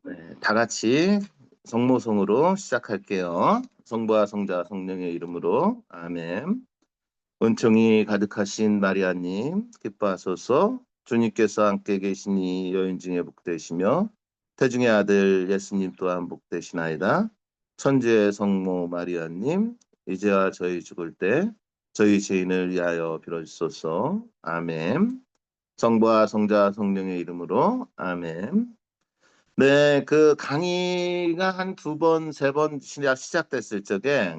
네, 다 같이 성모성으로 시작할게요. 성부와 성자 성령의 이름으로 아멘. 은총이 가득하신 마리아님 기뻐하소서. 주님께서 함께 계시니 여인 중에 복되시며 태중의 아들 예수님 또한 복되시나이다. 천주의 성모 마리아님 이제와 저희 죽을 때 저희 죄인을 위하여 빌어주소서. 아멘. 성부와 성자 성령의 이름으로 아멘. 네, 그 강의가 한 두 번, 세 번 시작됐을 적에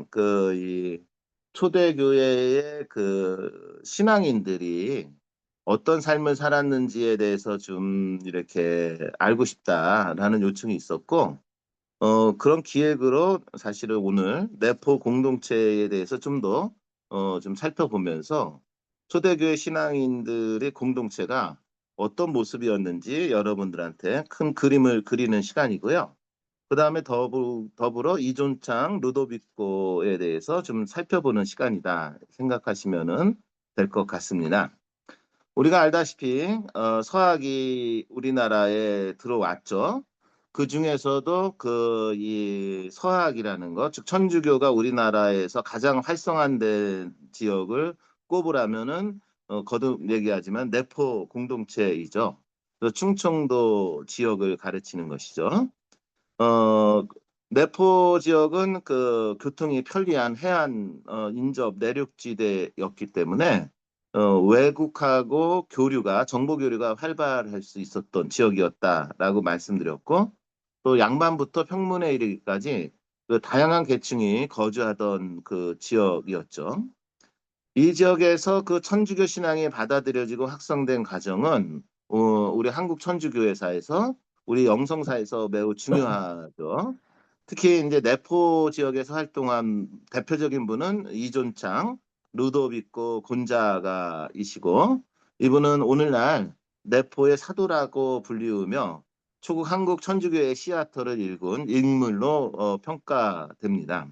이 초대교회의 그 신앙인들이 어떤 삶을 살았는지에 대해서 좀 이렇게 알고 싶다라는 요청이 있었고, 그런 기획으로 사실은 오늘 내포 공동체에 대해서 좀 더, 좀 살펴보면서 초대교회 신앙인들의 공동체가 어떤 모습이었는지 여러분들한테 큰 그림을 그리는 시간이고요. 그 다음에 더불어 이존창 루도비코에 대해서 좀 살펴보는 시간이다 생각하시면 될 것 같습니다. 우리가 알다시피 서학이 우리나라에 들어왔죠. 그 중에서도 이 서학이라는 것, 즉 천주교가 우리나라에서 가장 활성화된 지역을 꼽으라면은 거듭 얘기하지만 내포 공동체이죠. 그래서 충청도 지역을 가르치는 것이죠. 어, 내포 지역은 그 교통이 편리한 해안 인접 내륙지대였기 때문에 외국하고 정보 교류가 활발할 수 있었던 지역이었다라고 말씀드렸고 또 양반부터 평문에 이르기까지 그 다양한 계층이 거주하던 그 지역이었죠. 이 지역에서 그 천주교 신앙이 받아들여지고 확산된 과정은 우리 한국 천주교회사에서 우리 영성사에서 매우 중요하죠. 특히 이제 내포 지역에서 활동한 대표적인 분은 이존창, 루도비코 곤자가이시고 이분은 오늘날 내포의 사도라고 불리우며 초국 한국 천주교의 시아터를 일군 인물로 평가됩니다.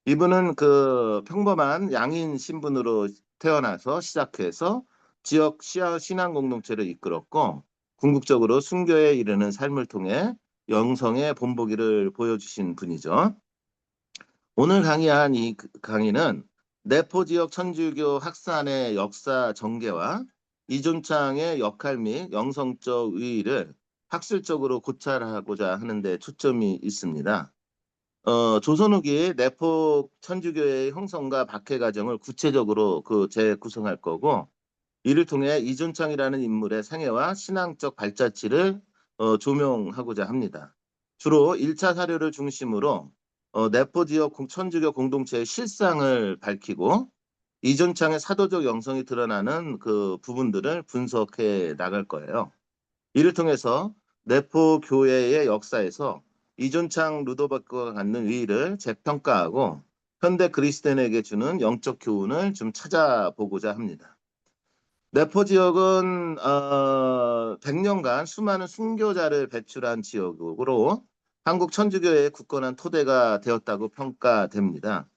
이분은 그 평범한 양인 신분으로 태어나서 시작해서 지역 신앙 공동체를 이끌었고 궁극적으로 순교에 이르는 삶을 통해 영성의 본보기를 보여주신 분이죠. 오늘 강의한 강의는 내포 지역 천주교 확산의 역사 전개와 이존창의 역할 및 영성적 의의를 학술적으로 고찰하고자 하는데 초점이 있습니다. 조선 후기 내포 천주교의 형성과 박해 과정을 구체적으로 재구성할 거고 이를 통해 이존창이라는 인물의 생애와 신앙적 발자취를 조명하고자 합니다. 주로 1차 사료를 중심으로 내포 지역 천주교 공동체의 실상을 밝히고 이존창의 사도적 영성이 드러나는 그 부분들을 분석해 나갈 거예요. 이를 통해서 내포 교회의 역사에서 이존창 루도바코가 갖는 위의를 재평가하고 현대 그리스도인에게 주는 영적 교훈을 좀 찾아보고자 합니다. 내포 지역은 100년간 수많은 순교자를 배출한 지역으로 한국 천주교의 굳건한 토대가 되었다고 평가됩니다.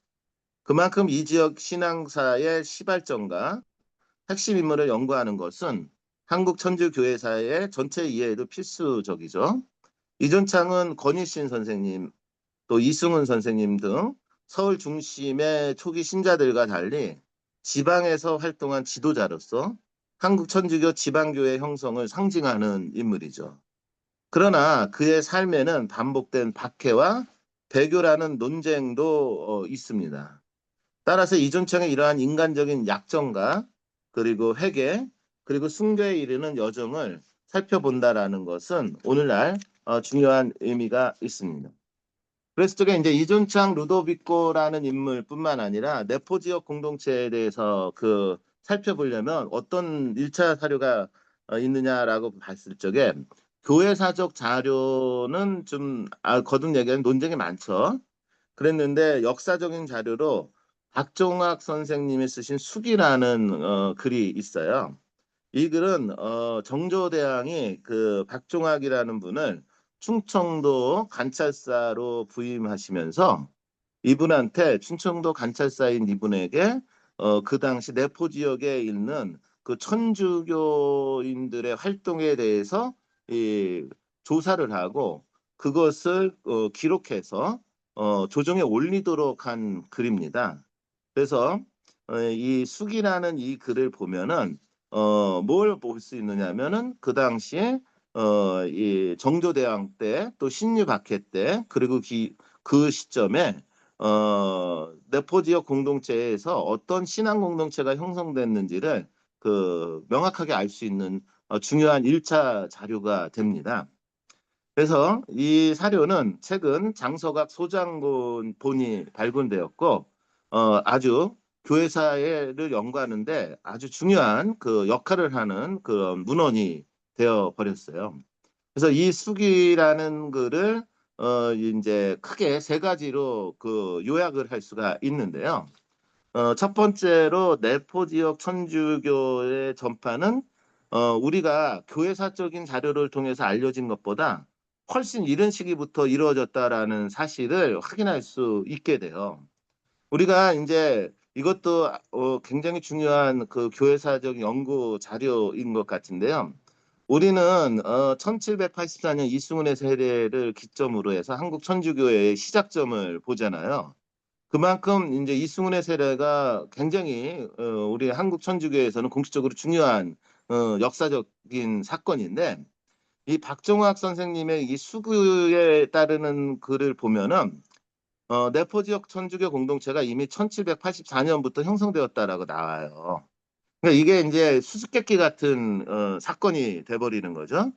그만큼 이 지역 신앙사의 시발점과 핵심 인물을 연구하는 것은 한국 천주교회사의 전체 이해에도 필수적이죠. 이존창은 권일신 선생님, 또 이승훈 선생님 등 서울 중심의 초기 신자들과 달리 지방에서 활동한 지도자로서 한국 천주교 지방교회 형성을 상징하는 인물이죠. 그러나 그의 삶에는 반복된 박해와 배교라는 논쟁도 있습니다. 따라서 이존창의 이러한 인간적인 약점과 그리고 회개 그리고 순교에 이르는 여정을 살펴본다라는 것은 오늘날 중요한 의미가 있습니다. 그래서 저게 이제 이존창 루도비코라는 인물뿐만 아니라 내포 지역 공동체에 대해서 살펴보려면 어떤 1차 사료가 있느냐라고 봤을 적에 교회사적 자료는 좀 거듭 얘기하는 논쟁이 많죠. 그랬는데 역사적인 자료로 박종학 선생님이 쓰신 숙이라는 글이 있어요. 이 글은 정조대왕이 그 박종학이라는 분을 충청도 관찰사로 부임하시면서 이분한테 충청도 관찰사인 이분에게 그 당시 내포 지역에 있는 그 천주교인들의 활동에 대해서 이 조사를 하고 그것을 기록해서 조정에 올리도록 한 글입니다. 그래서 이 숙이라는 이 글을 보면은 뭘 볼 수 있느냐면은 그 당시에 이 정조대왕 때 또 신유박해 때 그리고 그 시점에 내포 지역 공동체에서 어떤 신앙 공동체가 형성됐는지를 명확하게 알 수 있는 중요한 1차 자료가 됩니다. 그래서 이 사료는 최근 장서각 소장본이 발굴되었고 아주 교회사를 연구하는데 아주 중요한 그 역할을 하는 그런 문헌이 되어 버렸어요. 그래서 이 수기라는 글을 이제 크게 세 가지로 요약을 할 수가 있는데요. 첫 번째로 내포 지역 천주교의 전파는 우리가 교회사적인 자료를 통해서 알려진 것보다 훨씬 이른 시기부터 이루어졌다라는 사실을 확인할 수 있게 돼요. 우리가 이제 이것도 굉장히 중요한 그 교회사적 연구 자료인 것 같은데요. 우리는 1784년 이승훈의 세례를 기점으로 해서 한국 천주교의 시작점을 보잖아요. 그만큼 이제 이승훈의 세례가 굉장히 우리 한국 천주교에서는 공식적으로 중요한 역사적인 사건인데 이 박정학 선생님의 이 수구에 따르는 글을 보면은 내포 지역 천주교 공동체가 이미 1784년부터 형성되었다라고 나와요. 그러니까 이게 이제 수수께끼 같은 사건이 돼버리는 거죠.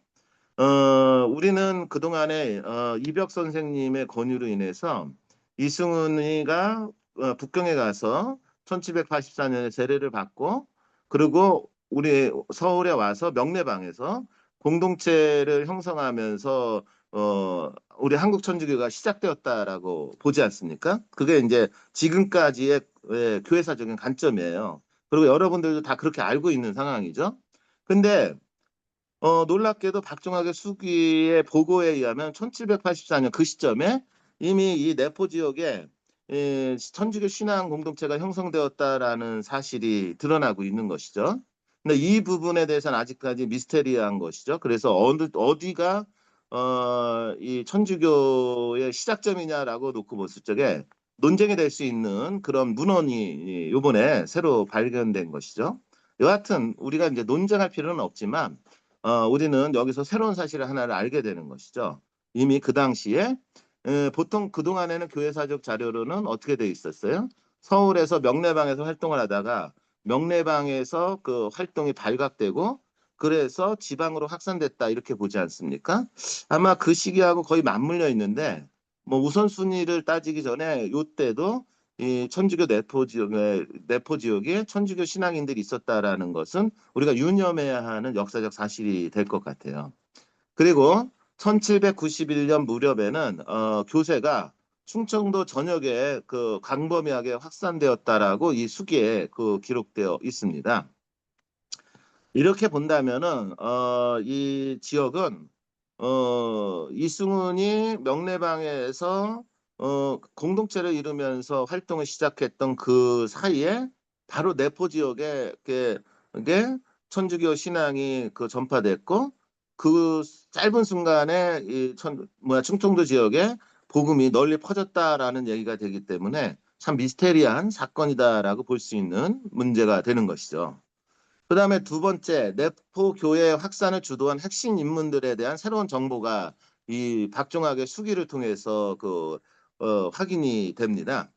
우리는 그동안에 이벽 선생님의 권유로 인해서 이승훈이가 북경에 가서 1784년에 세례를 받고 그리고 우리 서울에 와서 명례방에서 공동체를 형성하면서 우리 한국 천주교가 시작되었다라고 보지 않습니까? 그게 이제 지금까지의 교회사적인 관점이에요. 그리고 여러분들도 다 그렇게 알고 있는 상황이죠. 근데 놀랍게도 박정학의 수기의 보고에 의하면 1784년 그 시점에 이미 이 내포 지역에 천주교 신앙 공동체가 형성되었다라는 사실이 드러나고 있는 것이죠. 근데 이 부분에 대해서는 아직까지 미스테리한 것이죠. 그래서 어디가 이 천주교의 시작점이냐라고 놓고 봤을 적에 논쟁이 될 수 있는 그런 문헌이 이번에 새로 발견된 것이죠. 여하튼 우리가 이제 논쟁할 필요는 없지만 우리는 여기서 새로운 사실을 하나를 알게 되는 것이죠. 이미 그 당시에 보통 그동안에는 교회사적 자료로는 어떻게 돼 있었어요? 서울에서 명례방에서 활동을 하다가 명례방에서 그 활동이 발각되고 그래서 지방으로 확산됐다 이렇게 보지 않습니까? 아마 그 시기하고 거의 맞물려 있는데 뭐 우선순위를 따지기 전에 요때도 이 천주교 내포 지역에 천주교 신앙인들이 있었다라는 것은 우리가 유념해야 하는 역사적 사실이 될 것 같아요. 그리고 1791년 무렵에는 교세가 충청도 전역에 광범위하게 확산되었다라고 이 수기에 기록되어 있습니다. 이렇게 본다면은 이 지역은 이승훈이 명례방에서 공동체를 이루면서 활동을 시작했던 그 사이에 바로 내포 지역에 이게 천주교 신앙이 전파됐고 그 짧은 순간에 충청도 지역에 복음이 널리 퍼졌다라는 얘기가 되기 때문에 참 미스테리한 사건이다라고 볼 수 있는 문제가 되는 것이죠. 그다음에 두 번째, 내포 교회 확산을 주도한 핵심 인물들에 대한 새로운 정보가 이 박종학의 수기를 통해서 확인이 됩니다.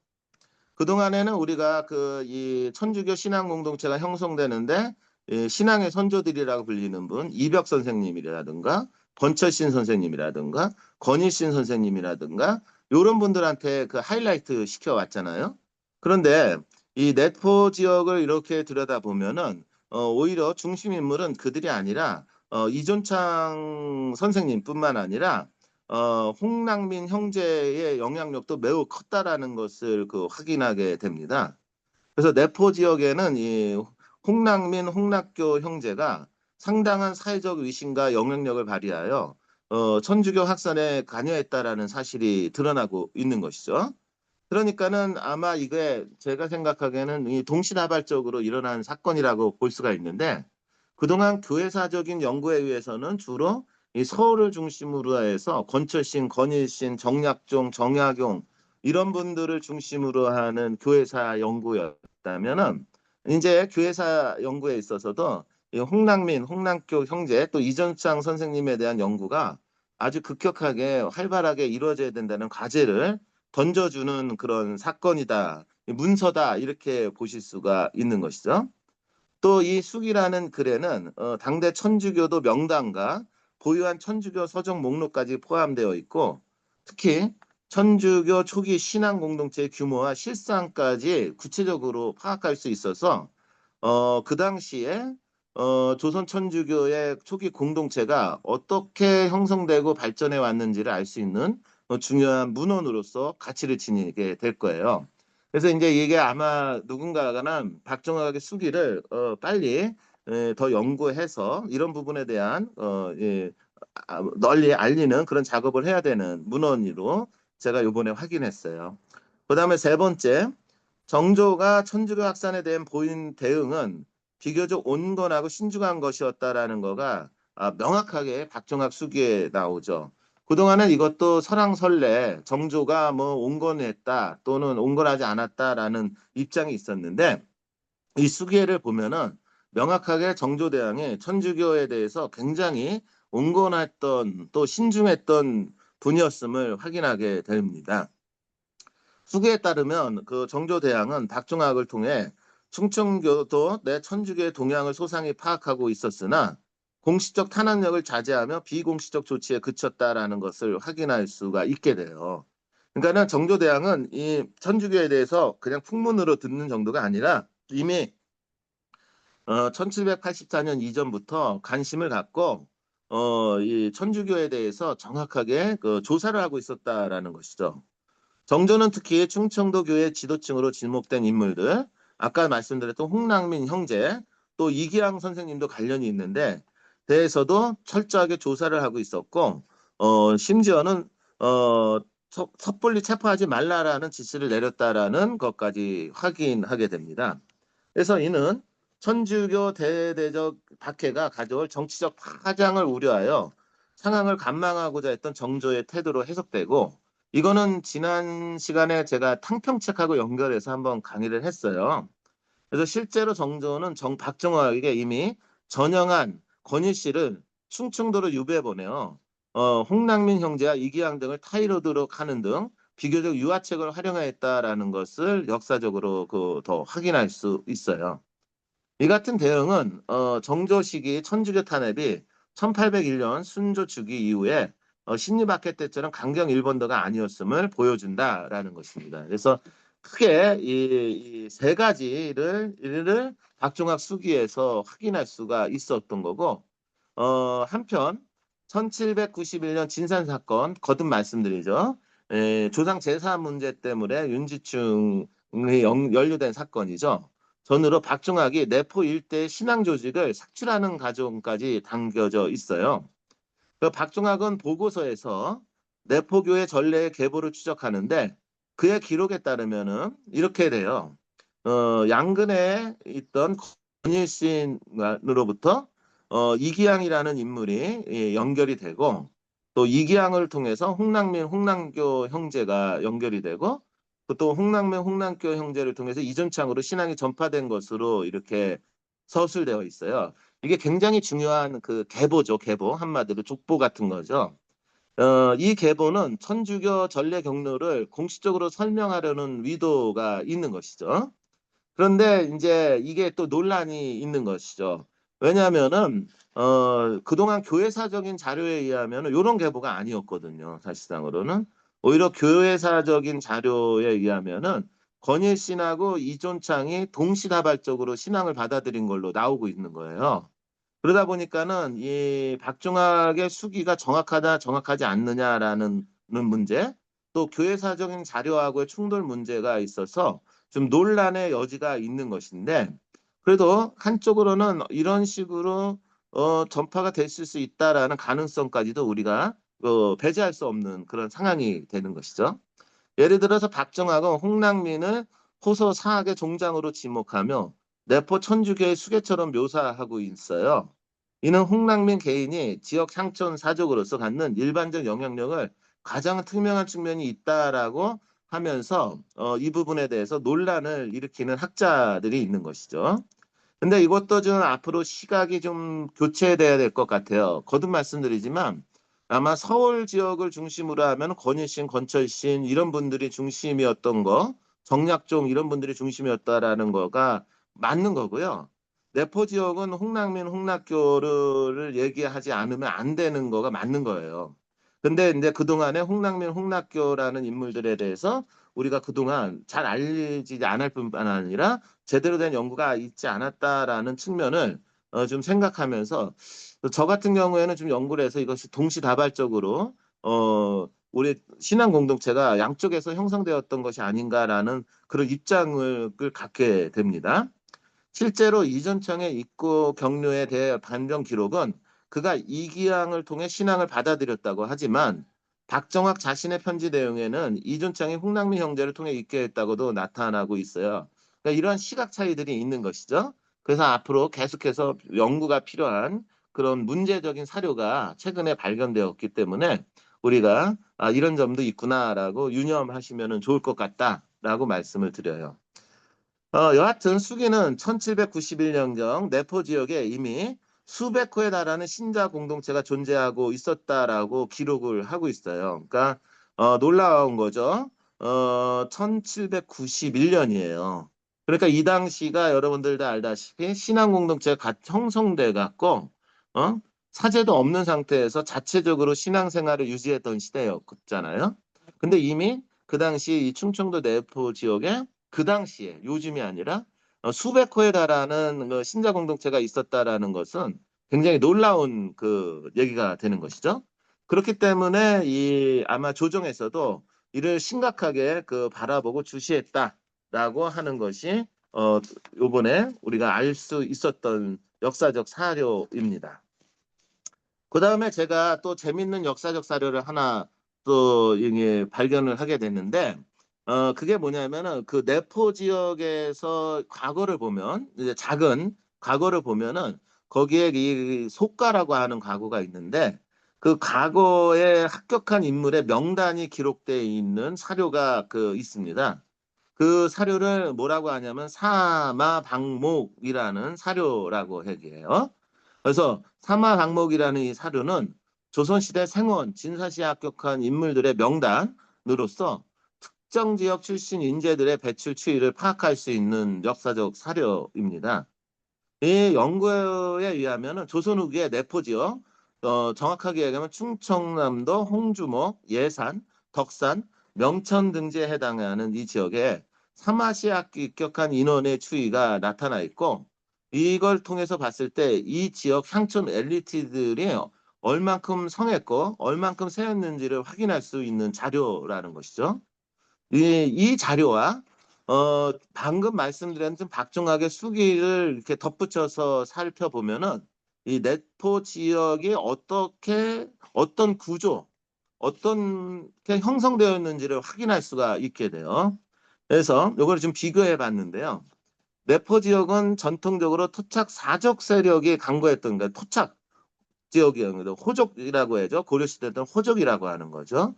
그동안에는 우리가 이 천주교 신앙 공동체가 형성되는데 신앙의 선조들이라고 불리는 분 이벽 선생님이라든가 권철신 선생님이라든가 권일신 선생님이라든가 이런 분들한테 하이라이트 시켜왔잖아요. 그런데 이 내포 지역을 이렇게 들여다보면은 오히려 중심 인물은 그들이 아니라 이존창 선생님뿐만 아니라 홍낙민 형제의 영향력도 매우 컸다라는 것을 확인하게 됩니다. 그래서 내포 지역에는 이 홍낙민, 홍낙교 형제가 상당한 사회적 위신과 영향력을 발휘하여 천주교 확산에 관여했다라는 사실이 드러나고 있는 것이죠. 그러니까는 아마 이게 제가 생각하기에는 이 동시다발적으로 일어난 사건이라고 볼 수가 있는데 그동안 교회사적인 연구에 의해서는 주로 이 서울을 중심으로 해서 권철신, 권일신, 정약종, 정약용 이런 분들을 중심으로 하는 교회사 연구였다면은 이제 교회사 연구에 있어서도 이 홍랑민, 홍랑교 형제 또 이전창 선생님에 대한 연구가 아주 급격하게 활발하게 이루어져야 된다는 과제를 던져주는 그런 사건이다, 문서다 이렇게 보실 수가 있는 것이죠. 또 이 숙이라는 글에는 당대 천주교도 명단과 보유한 천주교 서적 목록까지 포함되어 있고 특히 천주교 초기 신앙 공동체의 규모와 실상까지 구체적으로 파악할 수 있어서 그 당시에 조선 천주교의 초기 공동체가 어떻게 형성되고 발전해 왔는지를 알 수 있는 중요한 문헌으로서 가치를 지니게 될 거예요. 그래서 이제 이게 아마 누군가는 박정학의 수기를 빨리 더 연구해서 이런 부분에 대한 예, 널리 알리는 그런 작업을 해야 되는 문헌으로 제가 이번에 확인했어요. 그다음에 세 번째, 정조가 천주교 확산에 대한 보인 대응은 비교적 온건하고 신중한 것이었다라는 거가 명확하게 박정학 수기에 나오죠. 그동안은 이것도 설왕설래 정조가 뭐 온건했다 또는 온건하지 않았다라는 입장이 있었는데 이 수기를 보면은 명확하게 정조대왕이 천주교에 대해서 굉장히 온건했던 또 신중했던 분이었음을 확인하게 됩니다. 수기에 따르면 그 정조대왕은 박종학을 통해 충청교도 내 천주교의 동향을 소상히 파악하고 있었으나 공식적 탄압력을 자제하며 비공식적 조치에 그쳤다라는 것을 확인할 수가 있게 돼요. 그러니까는 정조대왕은 이 천주교에 대해서 그냥 풍문으로 듣는 정도가 아니라 이미 1784년 이전부터 관심을 갖고 이 천주교에 대해서 정확하게 그 조사를 하고 있었다라는 것이죠. 정조는 특히 충청도 교회 지도층으로 지목된 인물들, 아까 말씀드렸던 홍랑민 형제, 또 이기양 선생님도 관련이 있는데 대해서도 철저하게 조사를 하고 있었고, 심지어는 섣불리 체포하지 말라라는 지시를 내렸다라는 것까지 확인하게 됩니다. 그래서 이는 천주교 대대적 박해가 가져올 정치적 파장을 우려하여 상황을 관망하고자 했던 정조의 태도로 해석되고 이거는 지난 시간에 제가 탕평책하고 연결해서 한번 강의를 했어요. 그래서 실제로 정조는 박정화에게 이미 전영한, 권일씨를 충청도로 유배해 보내요. 홍랑민 형제와 이기양 등을 타이로드로 하는 등 비교적 유화책을 활용했다라는 것을 역사적으로 더 확인할 수 있어요. 이 같은 대응은 정조 시기 천주교 탄압이 1801년 순조 주기 이후에 신리박해 때처럼 강경 일본도가 아니었음을 보여준다라는 것입니다. 그래서 크게 이 세 가지를 박종학 수기에서 확인할 수가 있었던 거고 한편 1791년 진산 사건 거듭 말씀드리죠. 조상 제사 문제 때문에 윤지충이 연루된 사건이죠. 전으로 박종학이 내포 일대 신앙 조직을 삭출하는 과정까지 담겨져 있어요. 그 박종학은 보고서에서 내포교회 전례의 계보를 추적하는데 그의 기록에 따르면은 이렇게 돼요. 양근에 있던 권일신으로부터 이기양이라는 인물이 연결이 되고 또 이기양을 통해서 홍랑민, 홍랑교 형제가 연결이 되고 또 홍랑민, 홍랑교 형제를 통해서 이전창으로 신앙이 전파된 것으로 이렇게 서술되어 있어요. 이게 굉장히 중요한 그 계보죠, 계보. 한마디로 족보 같은 거죠. 이 계보는 천주교 전례 경로를 공식적으로 설명하려는 의도가 있는 것이죠. 그런데 이제 이게 또 논란이 있는 것이죠. 왜냐하면은 그동안 교회사적인 자료에 의하면은 이런 계보가 아니었거든요. 사실상으로는 오히려 교회사적인 자료에 의하면은 권일신하고 이존창이 동시다발적으로 신앙을 받아들인 걸로 나오고 있는 거예요. 그러다 보니까는 이 박종학의 수기가 정확하다, 정확하지 않느냐라는 문제, 또 교회사적인 자료하고의 충돌 문제가 있어서 좀 논란의 여지가 있는 것인데, 그래도 한쪽으로는 이런 식으로 전파가 됐을 수 있다라는 가능성까지도 우리가 배제할 수 없는 그런 상황이 되는 것이죠. 예를 들어서 박정학은 홍랑민을 호소 사학의 종장으로 지목하며 내포 천주교의 수계처럼 묘사하고 있어요. 이는 홍랑민 개인이 지역 향촌 사족으로서 갖는 일반적 영향력을 가장 투명한 측면이 있다라고 하면서 이 부분에 대해서 논란을 일으키는 학자들이 있는 것이죠. 근데 이것도 좀 앞으로 시각이 좀 교체돼야 될 것 같아요. 거듭 말씀드리지만 아마 서울 지역을 중심으로 하면 권일신, 권철신 이런 분들이 중심이었던 거, 정약종 이런 분들이 중심이었다라는 거가 맞는 거고요. 내포 지역은 홍랑민, 홍락교를 얘기하지 않으면 안 되는 거가 맞는 거예요. 근데 이제 그동안에 홍랑민, 홍락교라는 인물들에 대해서 우리가 그동안 잘 알리지 않을 뿐만 아니라 제대로 된 연구가 있지 않았다라는 측면을 좀 생각하면서 저 같은 경우에는 좀 연구를 해서 이것이 동시다발적으로 우리 신앙 공동체가 양쪽에서 형성되었던 것이 아닌가라는 그런 입장을 갖게 됩니다. 실제로 이전청의 입구 경로에 대해 반정 기록은 그가 이기양을 통해 신앙을 받아들였다고 하지만 박정학 자신의 편지 내용에는 이존창이 홍랑민 형제를 통해 입교했다고도 나타나고 있어요. 그러니까 이러한 시각 차이들이 있는 것이죠. 그래서 앞으로 계속해서 연구가 필요한 그런 문제적인 사료가 최근에 발견되었기 때문에 우리가 이런 점도 있구나라고 유념하시면 좋을 것 같다라고 말씀을 드려요. 여하튼 수기는 1791년경 내포 지역에 이미 수백 호에 달하는 신자 공동체가 존재하고 있었다라고 기록을 하고 있어요. 그러니까 놀라운 거죠. 1791년이에요. 그러니까 이 당시가 여러분들 다 알다시피 신앙 공동체가 갓 형성돼 갖고 어? 사제도 없는 상태에서 자체적으로 신앙생활을 유지했던 시대였잖아요. 근데 이미 그 당시 이 충청도 내포 지역에 그 당시에 요즘이 아니라 수백 호에 달하는 그 신자 공동체가 있었다라는 것은 굉장히 놀라운 그 얘기가 되는 것이죠. 그렇기 때문에 이 아마 조정에서도 이를 심각하게 그 바라보고 주시했다라고 하는 것이 요번에 우리가 알 수 있었던 역사적 사료입니다. 그 다음에 제가 또 재밌는 역사적 사료를 하나 또 이게 발견을 하게 됐는데, 그게 뭐냐면은 그 내포 지역에서 과거를 보면, 이제 작은 과거를 보면은 거기에 이 속가라고 하는 과거가 있는데, 그 과거에 합격한 인물의 명단이 기록되어 있는 사료가 그 있습니다. 그 사료를 뭐라고 하냐면 사마방목이라는 사료라고 얘기해요. 그래서 사마방목이라는 이 사료는 조선시대 생원, 진사시에 합격한 인물들의 명단으로서 특정 지역 출신 인재들의 배출 추이를 파악할 수 있는 역사적 사료입니다. 이 연구에 의하면 조선 후기의 내포 지역, 정확하게 얘기하면 충청남도 홍주모, 예산, 덕산, 명천 등지에 해당하는 이 지역에 사마시학교 입격한 인원의 추이가 나타나 있고 이걸 통해서 봤을 때 이 지역 향촌 엘리트들이 얼만큼 성했고 얼만큼 세였는지를 확인할 수 있는 자료라는 것이죠. 이 자료와 방금 말씀드린 좀 박정학의 수기를 이렇게 덧붙여서 살펴보면은 이 내포 지역이 어떻게 어떤 구조, 어떻게 형성되어 있는지를 확인할 수가 있게 돼요. 그래서 이걸 좀 비교해 봤는데요. 내포 지역은 전통적으로 토착 사적 세력이 강고했던 게 토착 지역이었는데 호족이라고 해죠. 고려시대 때는 호족이라고 하는 거죠.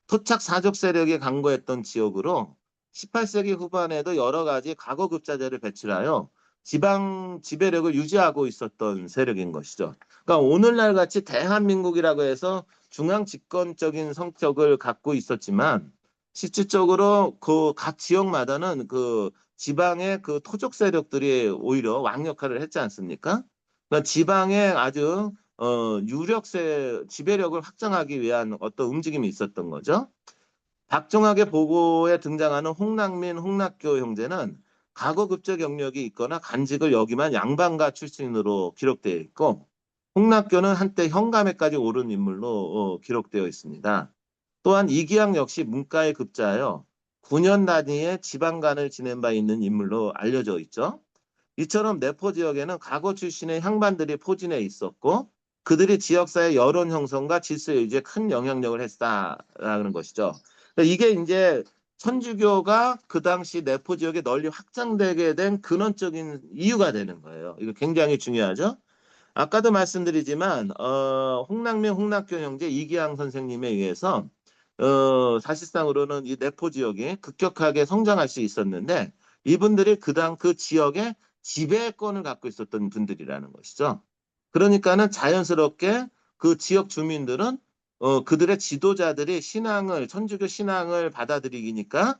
토착 사족 세력이 강고했던 지역으로 18세기 후반에도 여러 가지 과거급자제를 배출하여 지방 지배력을 유지하고 있었던 세력인 것이죠. 그러니까 오늘날 같이 대한민국이라고 해서 중앙 집권적인 성격을 갖고 있었지만 실질적으로 그 각 지역마다는 그 지방의 그 토족 세력들이 오히려 왕 역할을 했지 않습니까? 그러니까 지방의 아주 유력세 지배력을 확장하기 위한 어떤 움직임이 있었던 거죠. 박정학의 보고에 등장하는 홍랑민, 홍락교 형제는 과거 급제 경력이 있거나 간직을 여기만 양반가 출신으로 기록되어 있고 홍락교는 한때 현감에까지 오른 인물로 기록되어 있습니다. 또한 이기양 역시 문과에 급자하여 9년 단위의 지방간을 지낸 바 있는 인물로 알려져 있죠. 이처럼 내포 지역에는 과거 출신의 향반들이 포진해 있었고 그들이 지역사회 여론 형성과 질서 유지에 큰 영향력을 했다라는 것이죠. 그러니까 이게 이제 천주교가 그 당시 내포 지역에 널리 확장되게 된 근원적인 이유가 되는 거예요. 이거 굉장히 중요하죠. 아까도 말씀드리지만 홍남민, 홍낙견 형제 이기양 선생님에 의해서 사실상으로는 이 내포 지역이 급격하게 성장할 수 있었는데 이분들이 그 지역의 지배권을 갖고 있었던 분들이라는 것이죠. 그러니까는 자연스럽게 그 지역 주민들은 그들의 지도자들이 천주교 신앙을 받아들이니까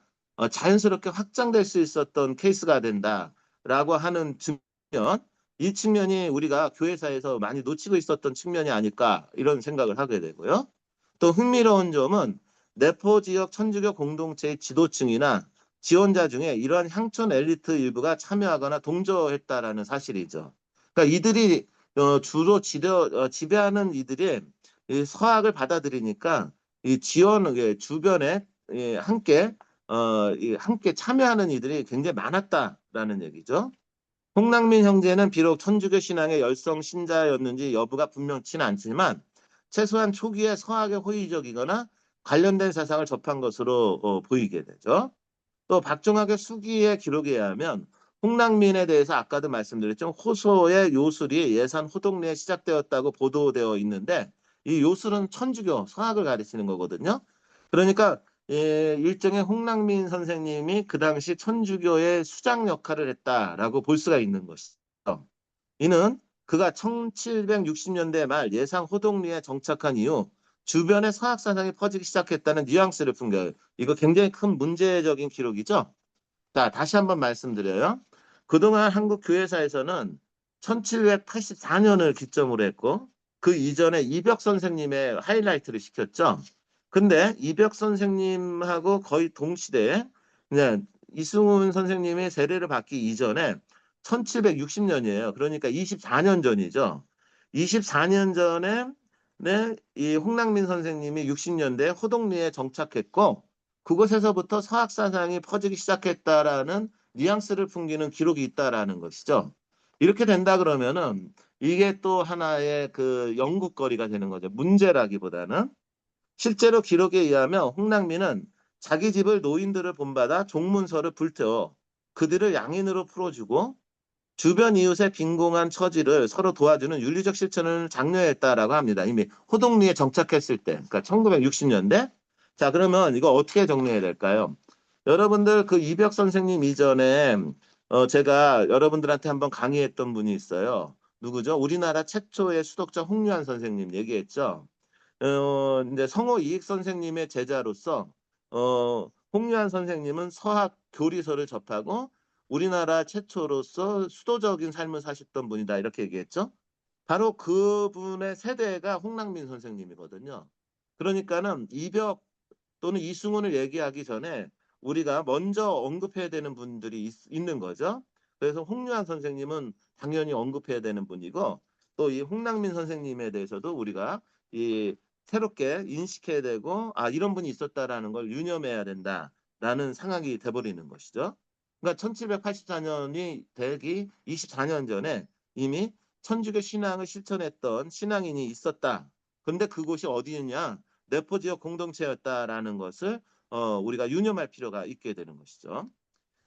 자연스럽게 확장될 수 있었던 케이스가 된다라고 하는 측면, 이 측면이 우리가 교회사에서 많이 놓치고 있었던 측면이 아닐까 이런 생각을 하게 되고요. 또 흥미로운 점은 내포 지역 천주교 공동체의 지도층이나 지원자 중에 이러한 향촌 엘리트 일부가 참여하거나 동조했다라는 사실이죠. 그러니까 이들이 주로 지배하는 이들이 이 서학을 받아들이니까 이 주변에 함께 참여하는 이들이 굉장히 많았다라는 얘기죠. 홍낙민 형제는 비록 천주교 신앙의 열성 신자였는지 여부가 분명치는 않지만 최소한 초기에 서학에 호의적이거나 관련된 사상을 접한 것으로 보이게 되죠. 또 박종학의 수기의 기록에 의하면 홍낙민에 대해서 아까도 말씀드렸죠. 호소의 요술이 예산 호동리에 시작되었다고 보도되어 있는데 이 요술은 천주교 서학을 가리키는 거거든요. 그러니까 일종의 홍낙민 선생님이 그 당시 천주교의 수장 역할을 했다라고 볼 수가 있는 것이죠. 이는 그가 1760년대 말 예상 호동리에 정착한 이후 주변에 서학 사상이 퍼지기 시작했다는 뉘앙스를 풍겨요. 이거 굉장히 큰 문제적인 기록이죠. 자, 다시 한번 말씀드려요. 그동안 한국 교회사에서는 1784년을 기점으로 했고 그 이전에 이벽 선생님의 하이라이트를 시켰죠. 근데 이벽 선생님하고 거의 동시대에 그냥 이승훈 선생님의 세례를 받기 이전에 1760년이에요. 그러니까 24년 전이죠. 24년 전에 이 홍낙민 선생님이 60년대 호동리에 정착했고 그곳에서부터 서학 사상이 퍼지기 시작했다라는 뉘앙스를 풍기는 기록이 있다라는 것이죠. 이렇게 된다 그러면은 이게 또 하나의 그 연구거리가 되는 거죠. 문제라기보다는 실제로 기록에 의하면 홍낙민은 자기 집을 노인들을 본받아 종문서를 불태워 그들을 양인으로 풀어주고 주변 이웃의 빈공한 처지를 서로 도와주는 윤리적 실천을 장려했다라고 합니다. 이미 호동리에 정착했을 때, 그러니까 1960년대. 자, 그러면 이거 어떻게 정리해야 될까요? 여러분들 그 이벽 선생님 이전에 제가 여러분들한테 한번 강의했던 분이 있어요. 누구죠? 우리나라 최초의 수독자 홍유한 선생님 얘기했죠. 이제 성호 이익 선생님의 제자로서 홍유한 선생님은 서학 교리서를 접하고 우리나라 최초로서 수도적인 삶을 사셨던 분이다 이렇게 얘기했죠. 바로 그분의 세대가 홍낙민 선생님이거든요. 그러니까는 이벽 또는 이승훈을 얘기하기 전에 우리가 먼저 언급해야 되는 분들이 있는 거죠. 그래서 홍유한 선생님은 당연히 언급해야 되는 분이고 또 이 홍낙민 선생님에 대해서도 우리가 이 새롭게 인식해야 되고 이런 분이 있었다라는 걸 유념해야 된다라는 상황이 돼버리는 것이죠. 그러니까 1784년이 되기 24년 전에 이미 천주교 신앙을 실천했던 신앙인이 있었다. 그런데 그곳이 어디였냐? 내포 지역 공동체였다라는 것을 우리가 유념할 필요가 있게 되는 것이죠.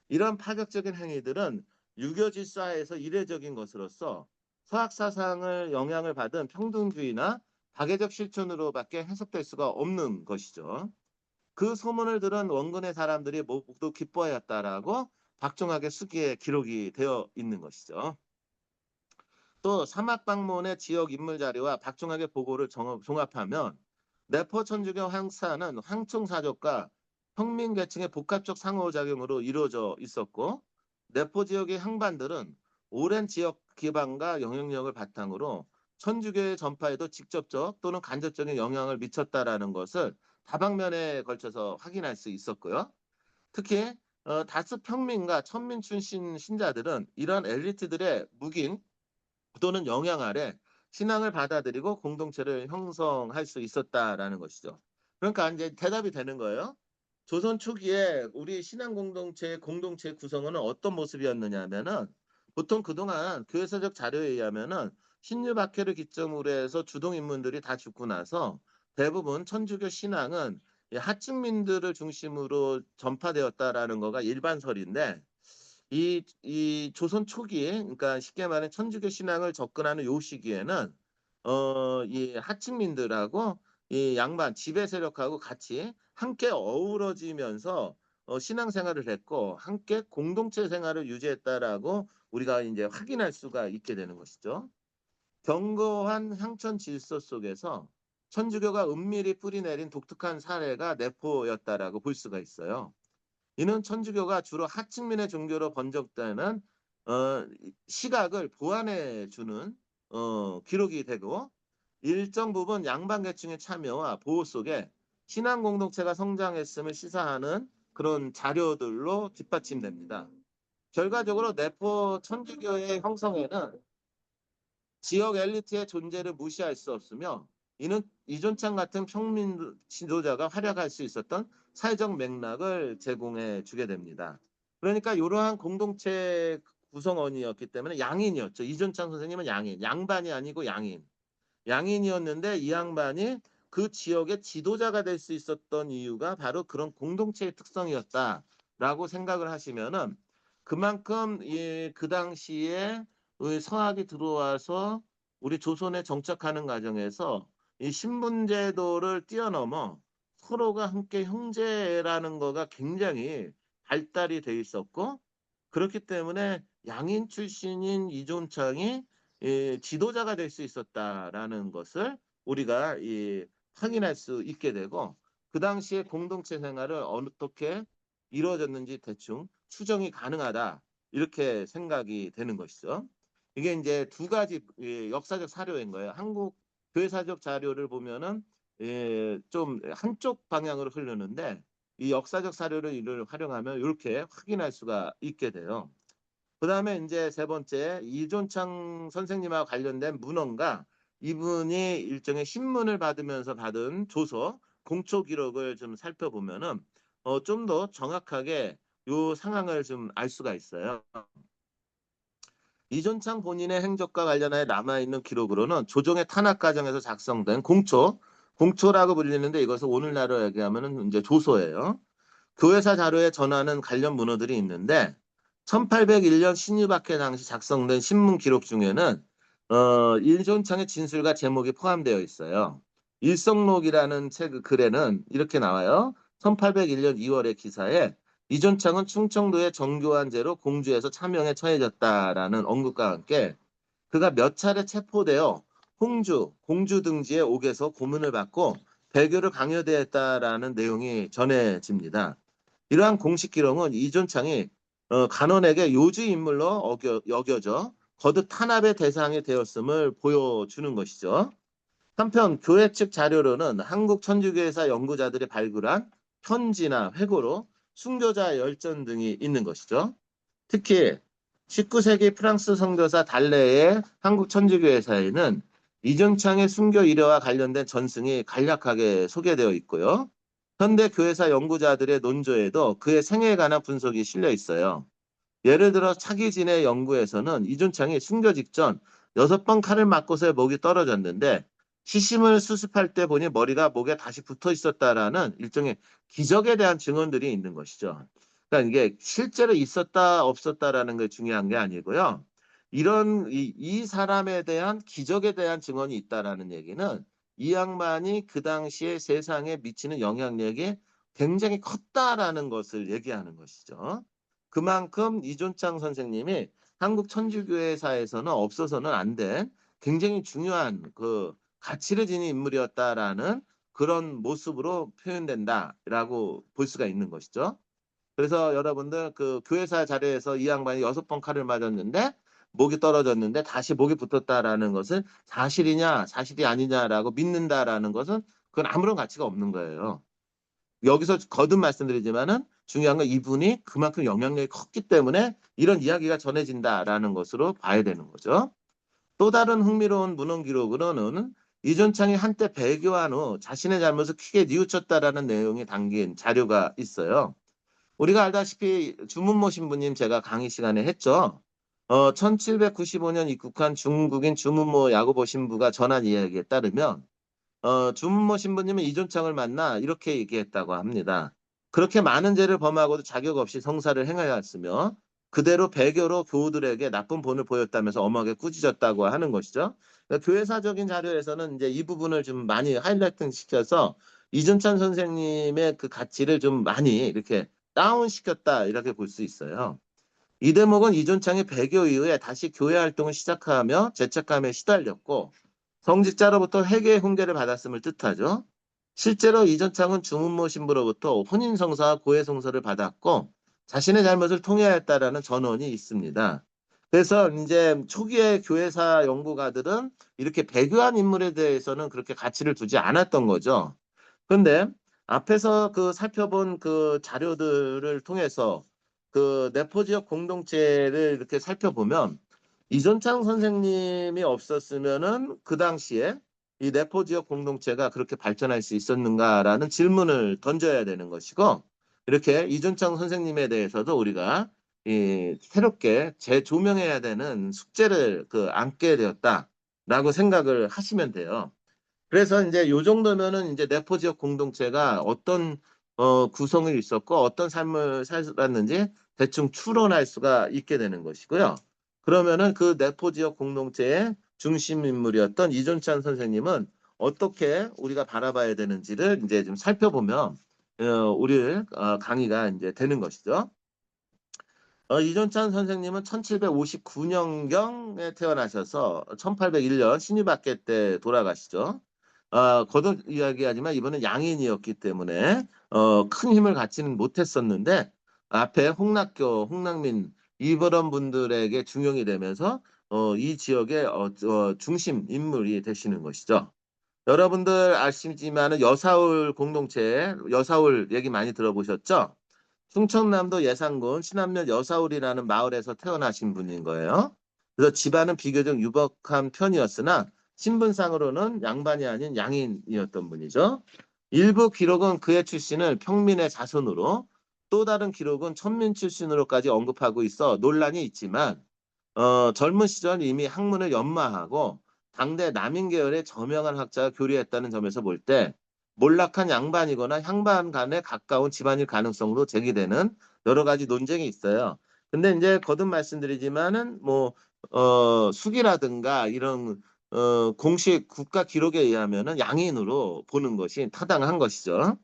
이런 파격적인 행위들은 유교 질서에서 이례적인 것으로서 서학 사상을 영향을 받은 평등주의나 박애적 실천으로밖에 해석될 수가 없는 것이죠. 그 소문을 들은 원근의 사람들이 모두 기뻐하였다라고 박종학의 수기에 기록이 되어 있는 것이죠. 또 사막 방문의 지역 인물 자료와 박종학의 보고를 종합하면 내포 천주교 황사는 황충사족과 평민계층의 복합적 상호작용으로 이루어져 있었고 내포 지역의 향반들은 오랜 지역 기반과 영향력을 바탕으로 천주교의 전파에도 직접적 또는 간접적인 영향을 미쳤다라는 것을 다방면에 걸쳐서 확인할 수 있었고요. 특히 다수 평민과 천민 출신 신자들은 이런 엘리트들의 묵인 또는 영향 아래 신앙을 받아들이고 공동체를 형성할 수 있었다라는 것이죠. 그러니까 이제 대답이 되는 거예요. 조선 초기에 우리 신앙 공동체 구성원은 어떤 모습이었느냐 하면은 보통 그동안 교회사적 자료에 의하면은 신유박해를 기점으로 해서 주동 인물들이 다 죽고 나서 대부분 천주교 신앙은 하층민들을 중심으로 전파되었다라는 거가 일반설인데 이 조선 초기에, 그러니까 쉽게 말해 천주교 신앙을 접근하는 요 시기에는 이 하층민들하고 이 양반 지배 세력하고 같이 함께 어우러지면서 신앙생활을 했고 함께 공동체 생활을 유지했다라고 우리가 이제 확인할 수가 있게 되는 것이죠. 견고한 향천 질서 속에서 천주교가 은밀히 뿌리내린 독특한 사례가 내포였다라고 볼 수가 있어요. 이는 천주교가 주로 하층민의 종교로 번쩍되는 시각을 보완해 주는 기록이 되고, 일정 부분 양반 계층의 참여와 보호 속에 신앙 공동체가 성장했음을 시사하는 그런 자료들로 뒷받침됩니다. 결과적으로 내포 천주교의 형성에는 지역 엘리트의 존재를 무시할 수 없으며, 이는 이존창 같은 평민 지도자가 활약할 수 있었던 사회적 맥락을 제공해 주게 됩니다. 그러니까 이러한 공동체 구성원이었기 때문에 양인이었죠. 이존창 선생님은 양인, 양반이 아니고 양인. 양인이었는데 이 양반이 그 지역의 지도자가 될 수 있었던 이유가 바로 그런 공동체의 특성이었다라고 생각을 하시면은, 그만큼 그 당시에 서학이 들어와서 우리 조선에 정착하는 과정에서 이 신분제도를 뛰어넘어 서로가 함께 형제라는 거가 굉장히 발달이 돼 있었고, 그렇기 때문에 양인 출신인 이존창이 지도자가 될 수 있었다라는 것을 우리가 확인할 수 있게 되고, 그 당시에 공동체 생활을 어떻게 이루어졌는지 대충 추정이 가능하다, 이렇게 생각이 되는 것이죠. 이게 이제 두 가지 역사적 사료인 거예요. 한국 교회사적 자료를 보면은 좀 한쪽 방향으로 흐르는데, 이 역사적 사료를 이를 활용하면 이렇게 확인할 수가 있게 돼요. 그다음에 이제 세 번째, 이존창 선생님하고 관련된 문헌가, 이분이 일종의 신문을 받으면서 받은 조서 공초 기록을 좀 살펴보면은 좀 더 정확하게 요 상황을 좀 알 수가 있어요. 이존창 본인의 행적과 관련하여 남아있는 기록으로는 조정의 탄압 과정에서 작성된 공초라고 불리는데, 이것을 오늘날로 얘기하면은 이제 조서예요. 교회사 자료에 전하는 관련 문헌들이 있는데, 1801년 신유박해 당시 작성된 신문 기록 중에는 이존창의 진술과 제목이 포함되어 있어요. 일성록이라는 책 글에는 이렇게 나와요. 1801년 2월의 기사에 이존창은 충청도의 정교한제로 공주에서 차명에 처해졌다라는 언급과 함께 그가 몇 차례 체포되어 홍주, 공주 등지에 옥에서 고문을 받고 배교를 강요되었다라는 내용이 전해집니다. 이러한 공식 기록은 이존창이 간원에게 요주 인물로 여겨져 거듭 탄압의 대상이 되었음을 보여주는 것이죠. 한편 교회 측 자료로는 한국 천주교회사 연구자들이 발굴한 편지나 회고로 순교자 열전 등이 있는 것이죠. 특히 19세기 프랑스 선교사 달레의 한국 천주교회사에는 이존창의 순교 이래와 관련된 전승이 간략하게 소개되어 있고요. 현대 교회사 연구자들의 논조에도 그의 생애에 관한 분석이 실려 있어요. 예를 들어 차기진의 연구에서는 이존창이 순교 직전 6번 칼을 맞고서야 목이 떨어졌는데, 시신을 수습할 때 보니 머리가 목에 다시 붙어 있었다라는 일종의 기적에 대한 증언들이 있는 것이죠. 그러니까 이게 실제로 있었다 없었다라는 게 중요한 게 아니고요. 이 사람에 대한 기적에 대한 증언이 있다라는 얘기는 이 양반이 그 당시에 세상에 미치는 영향력이 굉장히 컸다라는 것을 얘기하는 것이죠. 그만큼 이존창 선생님이 한국 천주교회사에서는 없어서는 안 된 굉장히 중요한 그 가치를 지닌 인물이었다라는 그런 모습으로 표현된다라고 볼 수가 있는 것이죠. 그래서 여러분들 그 교회사 자료에서 이 양반이 6번 칼을 맞았는데 목이 떨어졌는데 다시 목이 붙었다라는 것은 사실이냐 사실이 아니냐라고 믿는다라는 것은 그건 아무런 가치가 없는 거예요. 여기서 거듭 말씀드리지만은 중요한 건 이분이 그만큼 영향력이 컸기 때문에 이런 이야기가 전해진다라는 것으로 봐야 되는 거죠. 또 다른 흥미로운 문헌 기록으로는 이존창이 한때 배교한 후 자신의 잘못을 크게 뉘우쳤다라는 내용이 담긴 자료가 있어요. 우리가 알다시피 주문모 신부님 제가 강의 시간에 했죠. 1795년 입국한 중국인 주문모 야고보 신부가 전한 이야기에 따르면 주문모 신부님은 이존창을 만나 이렇게 얘기했다고 합니다. 그렇게 많은 죄를 범하고도 자격 없이 성사를 행하였으며 그대로 배교로 교우들에게 나쁜 본을 보였다면서 엄하게 꾸짖었다고 하는 것이죠. 그러니까 교회사적인 자료에서는 이제 이 부분을 좀 많이 하이라이팅 시켜서 이준찬 선생님의 그 가치를 좀 많이 이렇게 다운시켰다 이렇게 볼 수 있어요. 이 대목은 이존창이 배교 이후에 다시 교회 활동을 시작하며 죄책감에 시달렸고 성직자로부터 회개의 훈계를 받았음을 뜻하죠. 실제로 이존창은 주문모 신부로부터 혼인성사와 고해성사를 받았고 자신의 잘못을 통회하였다라는 전언이 있습니다. 그래서 이제 초기의 교회사 연구가들은 이렇게 배교한 인물에 대해서는 그렇게 가치를 두지 않았던 거죠. 그런데 앞에서 그 살펴본 그 자료들을 통해서 그 내포 지역 공동체를 이렇게 살펴보면 이존창 선생님이 없었으면은 그 당시에 이 내포 지역 공동체가 그렇게 발전할 수 있었는가라는 질문을 던져야 되는 것이고 이렇게 이존창 선생님에 대해서도 우리가 이 새롭게 재조명해야 되는 숙제를 그 안게 되었다라고 생각을 하시면 돼요. 그래서 이제 요 정도면은 이제 내포 지역 공동체가 어떤 구성이 있었고 어떤 삶을 살았는지 대충 추론할 수가 있게 되는 것이고요. 그러면은 그 내포 지역 공동체의 중심 인물이었던 이존찬 선생님은 어떻게 우리가 바라봐야 되는지를 이제 좀 살펴보면 우리 강의가 이제 되는 것이죠. 이존찬 선생님은 1759년경에 태어나셔서 1801년 신유박계 때 돌아가시죠. 거듭 이야기하지만 이번은 양인이었기 때문에 큰 힘을 갖지는 못했었는데 앞에 홍락교, 홍락민 이런 분들에게 중용이 되면서 이 지역의 중심 인물이 되시는 것이죠. 여러분들 아시지만은 여사울 공동체, 여사울 얘기 많이 들어보셨죠? 충청남도 예산군 신안면 여사울이라는 마을에서 태어나신 분인 거예요. 그래서 집안은 비교적 유복한 편이었으나 신분상으로는 양반이 아닌 양인이었던 분이죠. 일부 기록은 그의 출신을 평민의 자손으로 또 다른 기록은 천민 출신으로까지 언급하고 있어 논란이 있지만 젊은 시절 이미 학문을 연마하고 당대 남인 계열의 저명한 학자가 교류했다는 점에서 볼 때 몰락한 양반이거나 향반 간에 가까운 집안일 가능성으로 제기되는 여러 가지 논쟁이 있어요. 근데 이제 거듭 말씀드리지만은 뭐 수기라든가 이런 공식 국가 기록에 의하면은 양인으로 보는 것이 타당한 것이죠.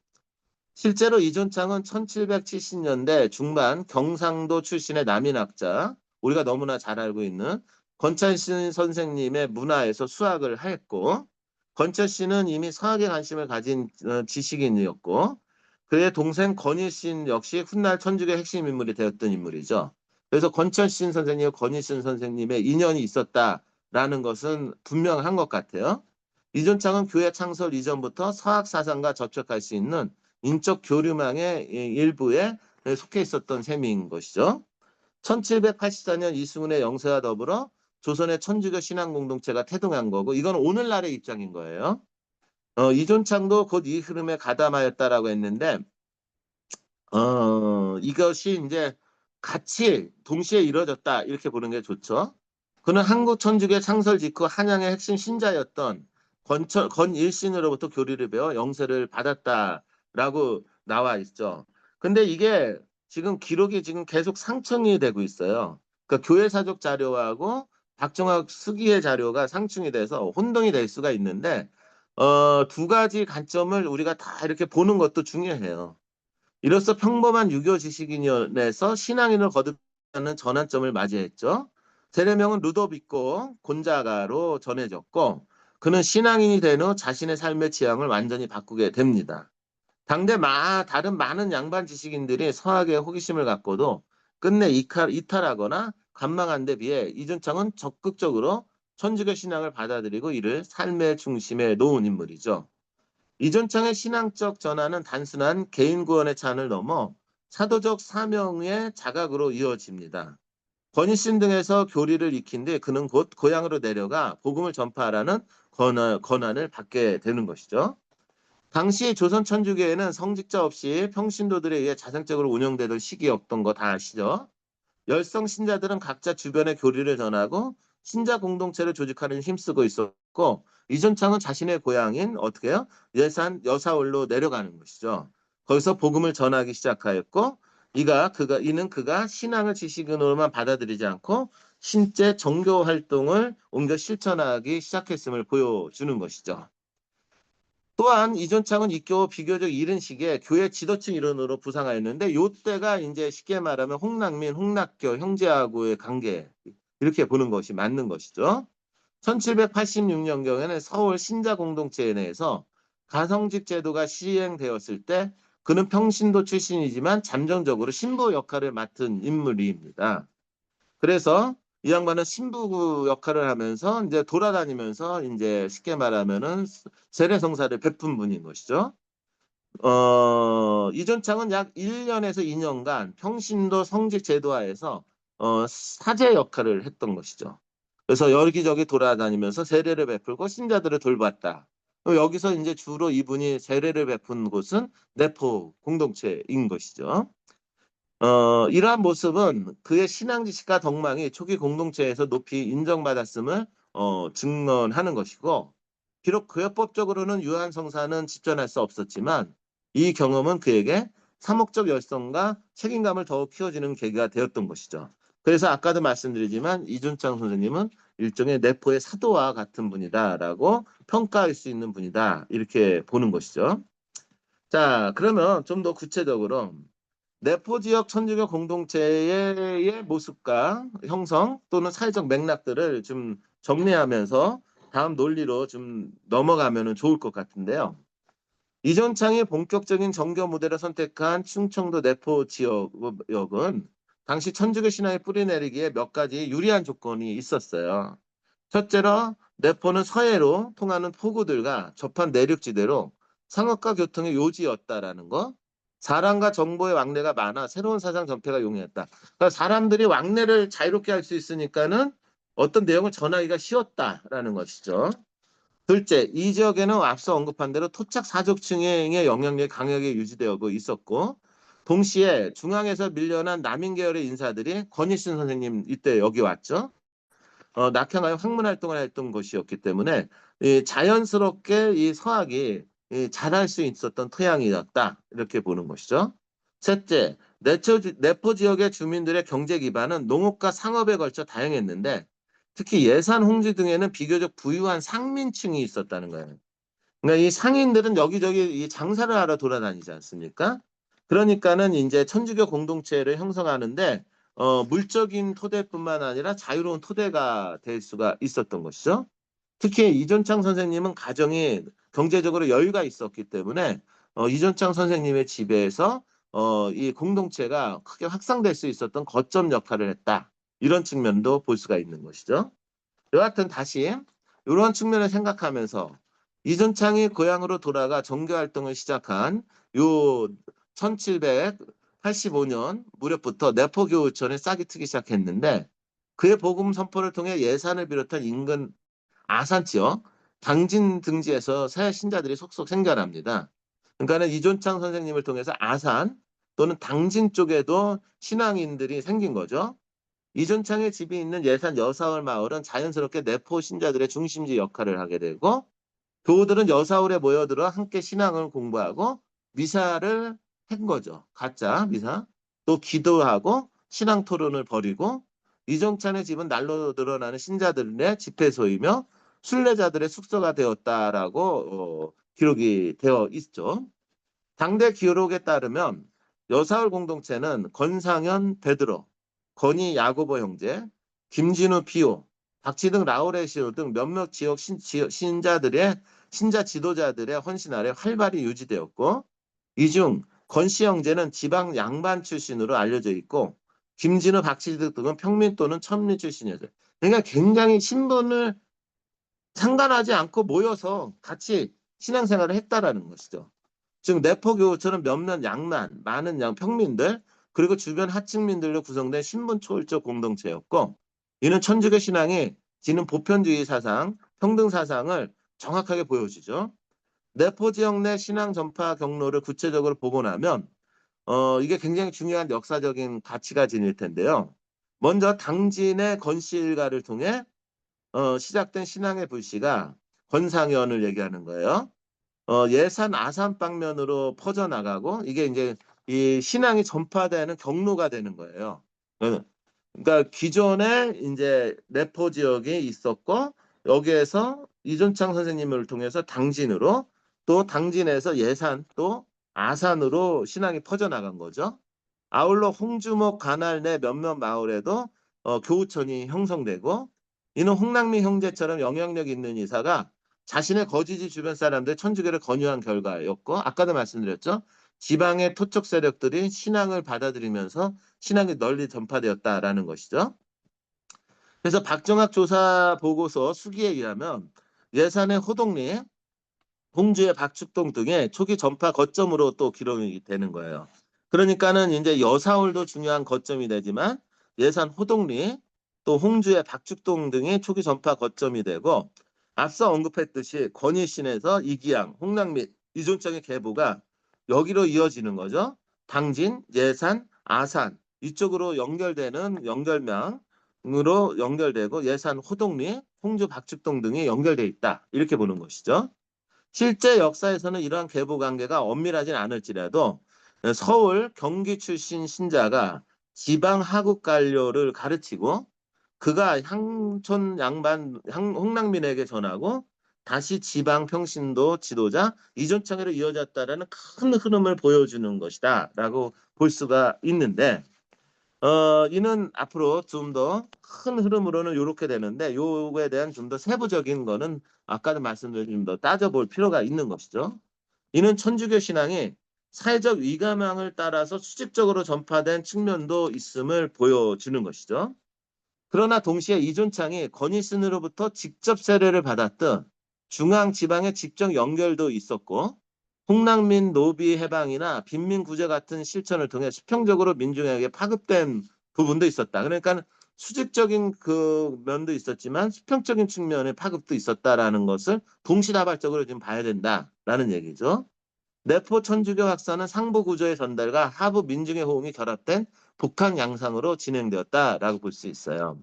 실제로 이존창은 1770년대 중반 경상도 출신의 남인학자, 우리가 너무나 잘 알고 있는 권철신 선생님의 문화에서 수학을 했고, 권철신은 이미 서학에 관심을 가진 지식인이었고, 그의 동생 권일신 역시 훗날 천주교 핵심 인물이 되었던 인물이죠. 그래서 권철신 선생님과 권일신 선생님의 인연이 있었다라는 것은 분명한 것 같아요. 이존창은 교회 창설 이전부터 서학 사상과 접촉할 수 있는 인적 교류망의 일부에 속해 있었던 셈인 것이죠. 1784년 이승훈의 영세와 더불어 조선의 천주교 신앙 공동체가 태동한 거고 이건 오늘날의 입장인 거예요. 이존창도 곧 이 흐름에 가담하였다라고 했는데 이것이 이제 같이 동시에 이루어졌다 이렇게 보는 게 좋죠. 그는 한국 천주교 창설 직후 한양의 핵심 신자였던 권일신으로부터 교리를 배워 영세를 받았다라고 나와 있죠. 근데 이게 지금 기록이 지금 계속 상충이 되고 있어요. 그러니까 교회사적 자료하고 박정학 수기의 자료가 상충이 돼서 혼동이 될 수가 있는데 두 가지 관점을 우리가 다 이렇게 보는 것도 중요해요. 이로써 평범한 유교 지식인에서 신앙인을 거듭하는 전환점을 맞이했죠. 세례명은 루도비코 곤자가로 전해졌고 그는 신앙인이 된 후 자신의 삶의 지향을 완전히 바꾸게 됩니다. 당대 다른 많은 양반 지식인들이 서학에 호기심을 갖고도 끝내 이탈하거나 관망한 데 비해 이준창은 적극적으로 천주교 신앙을 받아들이고 이를 삶의 중심에 놓은 인물이죠. 이존창의 신앙적 전환은 단순한 개인 구원의 찬을 넘어 사도적 사명의 자각으로 이어집니다. 권위신 등에서 교리를 익힌 뒤 그는 곧 고향으로 내려가 복음을 전파하라는 권한을 받게 되는 것이죠. 당시 조선 천주교회는 성직자 없이 평신도들에 의해 자생적으로 운영되던 시기였던 거 다 아시죠? 열성 신자들은 각자 주변의 교리를 전하고 신자 공동체를 조직하는 힘쓰고 있었고 이존창은 자신의 고향인 어떻게 해요? 예산 여사울로 내려가는 것이죠. 거기서 복음을 전하기 시작하였고 이는 그가 신앙을 지식으로만 받아들이지 않고 실제 종교 활동을 옮겨 실천하기 시작했음을 보여주는 것이죠. 또한 이존창은 이교 비교적 이른 시기에 교회 지도층 일원으로 부상하였는데 요때가 이제 쉽게 말하면 홍낙민, 홍낙교 형제하고의 관계 이렇게 보는 것이 맞는 것이죠. 1786년경에는 서울 신자 공동체 내에서 가성직 제도가 시행되었을 때 그는 평신도 출신이지만 잠정적으로 신부 역할을 맡은 인물입니다. 그래서 이 양반은 신부 역할을 하면서 이제 돌아다니면서 이제 쉽게 말하면은 세례성사를 베푼 분인 것이죠. 이존창은 약 1년에서 2년간 평신도 성직 제도하에서 사제 역할을 했던 것이죠. 그래서 여기저기 돌아다니면서 세례를 베풀고 신자들을 돌봤다. 여기서 이제 주로 이분이 세례를 베푼 곳은 내포 공동체인 것이죠. 이러한 모습은 그의 신앙 지식과 덕망이 초기 공동체에서 높이 인정받았음을 증언하는 것이고, 비록 교회법적으로는 유한 성사는 집전할 수 없었지만 이 경험은 그에게 사목적 열성과 책임감을 더욱 키워주는 계기가 되었던 것이죠. 그래서 아까도 말씀드리지만 이준창 선생님은 일종의 내포의 사도와 같은 분이다라고 평가할 수 있는 분이다 이렇게 보는 것이죠. 자, 그러면 좀 더 구체적으로 내포 지역 천주교 공동체의 모습과 형성 또는 사회적 맥락들을 좀 정리하면서 다음 논리로 좀 넘어가면 좋을 것 같은데요. 이전창이 본격적인 정교 모델을 선택한 충청도 내포 지역은 당시 천주교 신앙의 뿌리내리기에 몇 가지 유리한 조건이 있었어요. 첫째로 내포는 서해로 통하는 포구들과 접한 내륙지대로 상업과 교통의 요지였다라는 거. 사람과 정보의 왕래가 많아 새로운 사상 전폐가 용이했다. 그러니까 사람들이 왕래를 자유롭게 할 수 있으니까는 어떤 내용을 전하기가 쉬웠다라는 것이죠. 둘째, 이 지역에는 앞서 언급한 대로 토착 사족층의 영향력이 강하게 유지되고 있었고, 동시에 중앙에서 밀려난 남인 계열의 인사들이 권일신 선생님 이때 여기 왔죠. 낙향하여 학문 활동을 했던 것이었기 때문에 자연스럽게 이 서학이 잘할 수 있었던 토양이었다 이렇게 보는 것이죠. 셋째, 내포 지역의 주민들의 경제 기반은 농업과 상업에 걸쳐 다양했는데 특히 예산 홍지 등에는 비교적 부유한 상민층이 있었다는 거예요. 그러니까 이 상인들은 여기저기 이 장사를 하러 돌아다니지 않습니까? 그러니까는 이제 천주교 공동체를 형성하는데 물적인 토대뿐만 아니라 자유로운 토대가 될 수가 있었던 것이죠. 특히 이존창 선생님은 가정이 경제적으로 여유가 있었기 때문에 이존창 선생님의 지배에서 이 공동체가 크게 확산될 수 있었던 거점 역할을 했다. 이런 측면도 볼 수가 있는 것이죠. 여하튼 다시 이런 측면을 생각하면서 이전창이 고향으로 돌아가 종교 활동을 시작한 요 1785년 무렵부터 내포교우촌에 싹이 트기 시작했는데 그의 복음 선포를 통해 예산을 비롯한 인근 아산 지역 당진 등지에서 새 신자들이 속속 생겨납니다. 그러니까는 이존창 선생님을 통해서 아산 또는 당진 쪽에도 신앙인들이 생긴 거죠. 이존창의 집이 있는 예산 여사월 마을은 자연스럽게 내포 신자들의 중심지 역할을 하게 되고 교우들은 여사월에 모여들어 함께 신앙을 공부하고 미사를 한 거죠. 가짜 미사. 또 기도하고 신앙 토론을 벌이고 이종찬의 집은 날로 늘어나는 신자들의 집회소이며 순례자들의 숙소가 되었다라고 기록이 되어 있죠. 당대 기록에 따르면 여사월 공동체는 권상현 베드로, 건희 야고보 형제, 김진우 피오, 박치등 라우레시오 등 몇몇 지역 신자 지도자들의 헌신 아래 활발히 유지되었고 이 중 건씨 형제는 지방 양반 출신으로 알려져 있고 김진우, 박치등 등은 평민 또는 천민 출신이었어요. 그러니까 굉장히 신분을 상관하지 않고 모여서 같이 신앙생활을 했다라는 것이죠. 즉 내포교우처럼 몇몇 양만, 많은 양 평민들 그리고 주변 하층민들로 구성된 신분 초월적 공동체였고 이는 천주교 신앙이 지닌 보편주의 사상, 평등 사상을 정확하게 보여주죠. 내포 지역 내 신앙 전파 경로를 구체적으로 보고 나면 이게 굉장히 중요한 역사적인 가치가 지닐 텐데요. 먼저 당진의 건씨 일가를 통해 시작된 신앙의 불씨가 권상현을 얘기하는 거예요. 예산 아산 방면으로 퍼져나가고 이게 이제 이 신앙이 전파되는 경로가 되는 거예요. 그러니까 기존에 이제 내포 지역이 있었고 여기에서 이존창 선생님을 통해서 당진으로 또 당진에서 예산 또 아산으로 신앙이 퍼져나간 거죠. 아울러 홍주목 관할 내 몇몇 마을에도 교우촌이 형성되고 이는 홍랑미 형제처럼 영향력 있는 이사가 자신의 거주지 주변 사람들 천주교를 권유한 결과였고 아까도 말씀드렸죠. 지방의 토촉 세력들이 신앙을 받아들이면서 신앙이 널리 전파되었다라는 것이죠. 그래서 박정학 조사 보고서 수기에 의하면 예산의 호동리, 홍주의 박축동 등의 초기 전파 거점으로 또 기록이 되는 거예요. 그러니까는 이제 여사울도 중요한 거점이 되지만 예산 호동리 또 홍주의 박축동 등의 초기 전파 거점이 되고 앞서 언급했듯이 권일신에서 이기양, 홍랑밑, 이존청의 계보가 여기로 이어지는 거죠. 당진, 예산, 아산 이쪽으로 연결되는 연결망으로 연결되고 예산 호동리, 홍주 박축동 등이 연결돼 있다. 이렇게 보는 것이죠. 실제 역사에서는 이러한 계보 관계가 엄밀하진 않을지라도 서울, 경기 출신 신자가 지방 하국 관료를 가르치고 그가 향촌 양반 홍랑민에게 전하고 다시 지방 평신도 지도자 이존창으로 이어졌다라는 큰 흐름을 보여주는 것이다라고 볼 수가 있는데 이는 앞으로 좀 더 큰 흐름으로는 이렇게 되는데 요거에 대한 좀 더 세부적인 거는 아까도 말씀드린 좀 더 따져볼 필요가 있는 것이죠. 이는 천주교 신앙이 사회적 위감망을 따라서 수직적으로 전파된 측면도 있음을 보여주는 것이죠. 그러나 동시에 이존창이 권위신으로부터 직접 세례를 받았던 중앙 지방의 직접 연결도 있었고 홍랑민 노비 해방이나 빈민 구제 같은 실천을 통해 수평적으로 민중에게 파급된 부분도 있었다. 그러니까 수직적인 그 면도 있었지만 수평적인 측면의 파급도 있었다라는 것을 동시다발적으로 지금 봐야 된다라는 얘기죠. 내포 천주교 확산은 상부 구조의 전달과 하부 민중의 호응이 결합된 북한 양상으로 진행되었다라고 볼 수 있어요.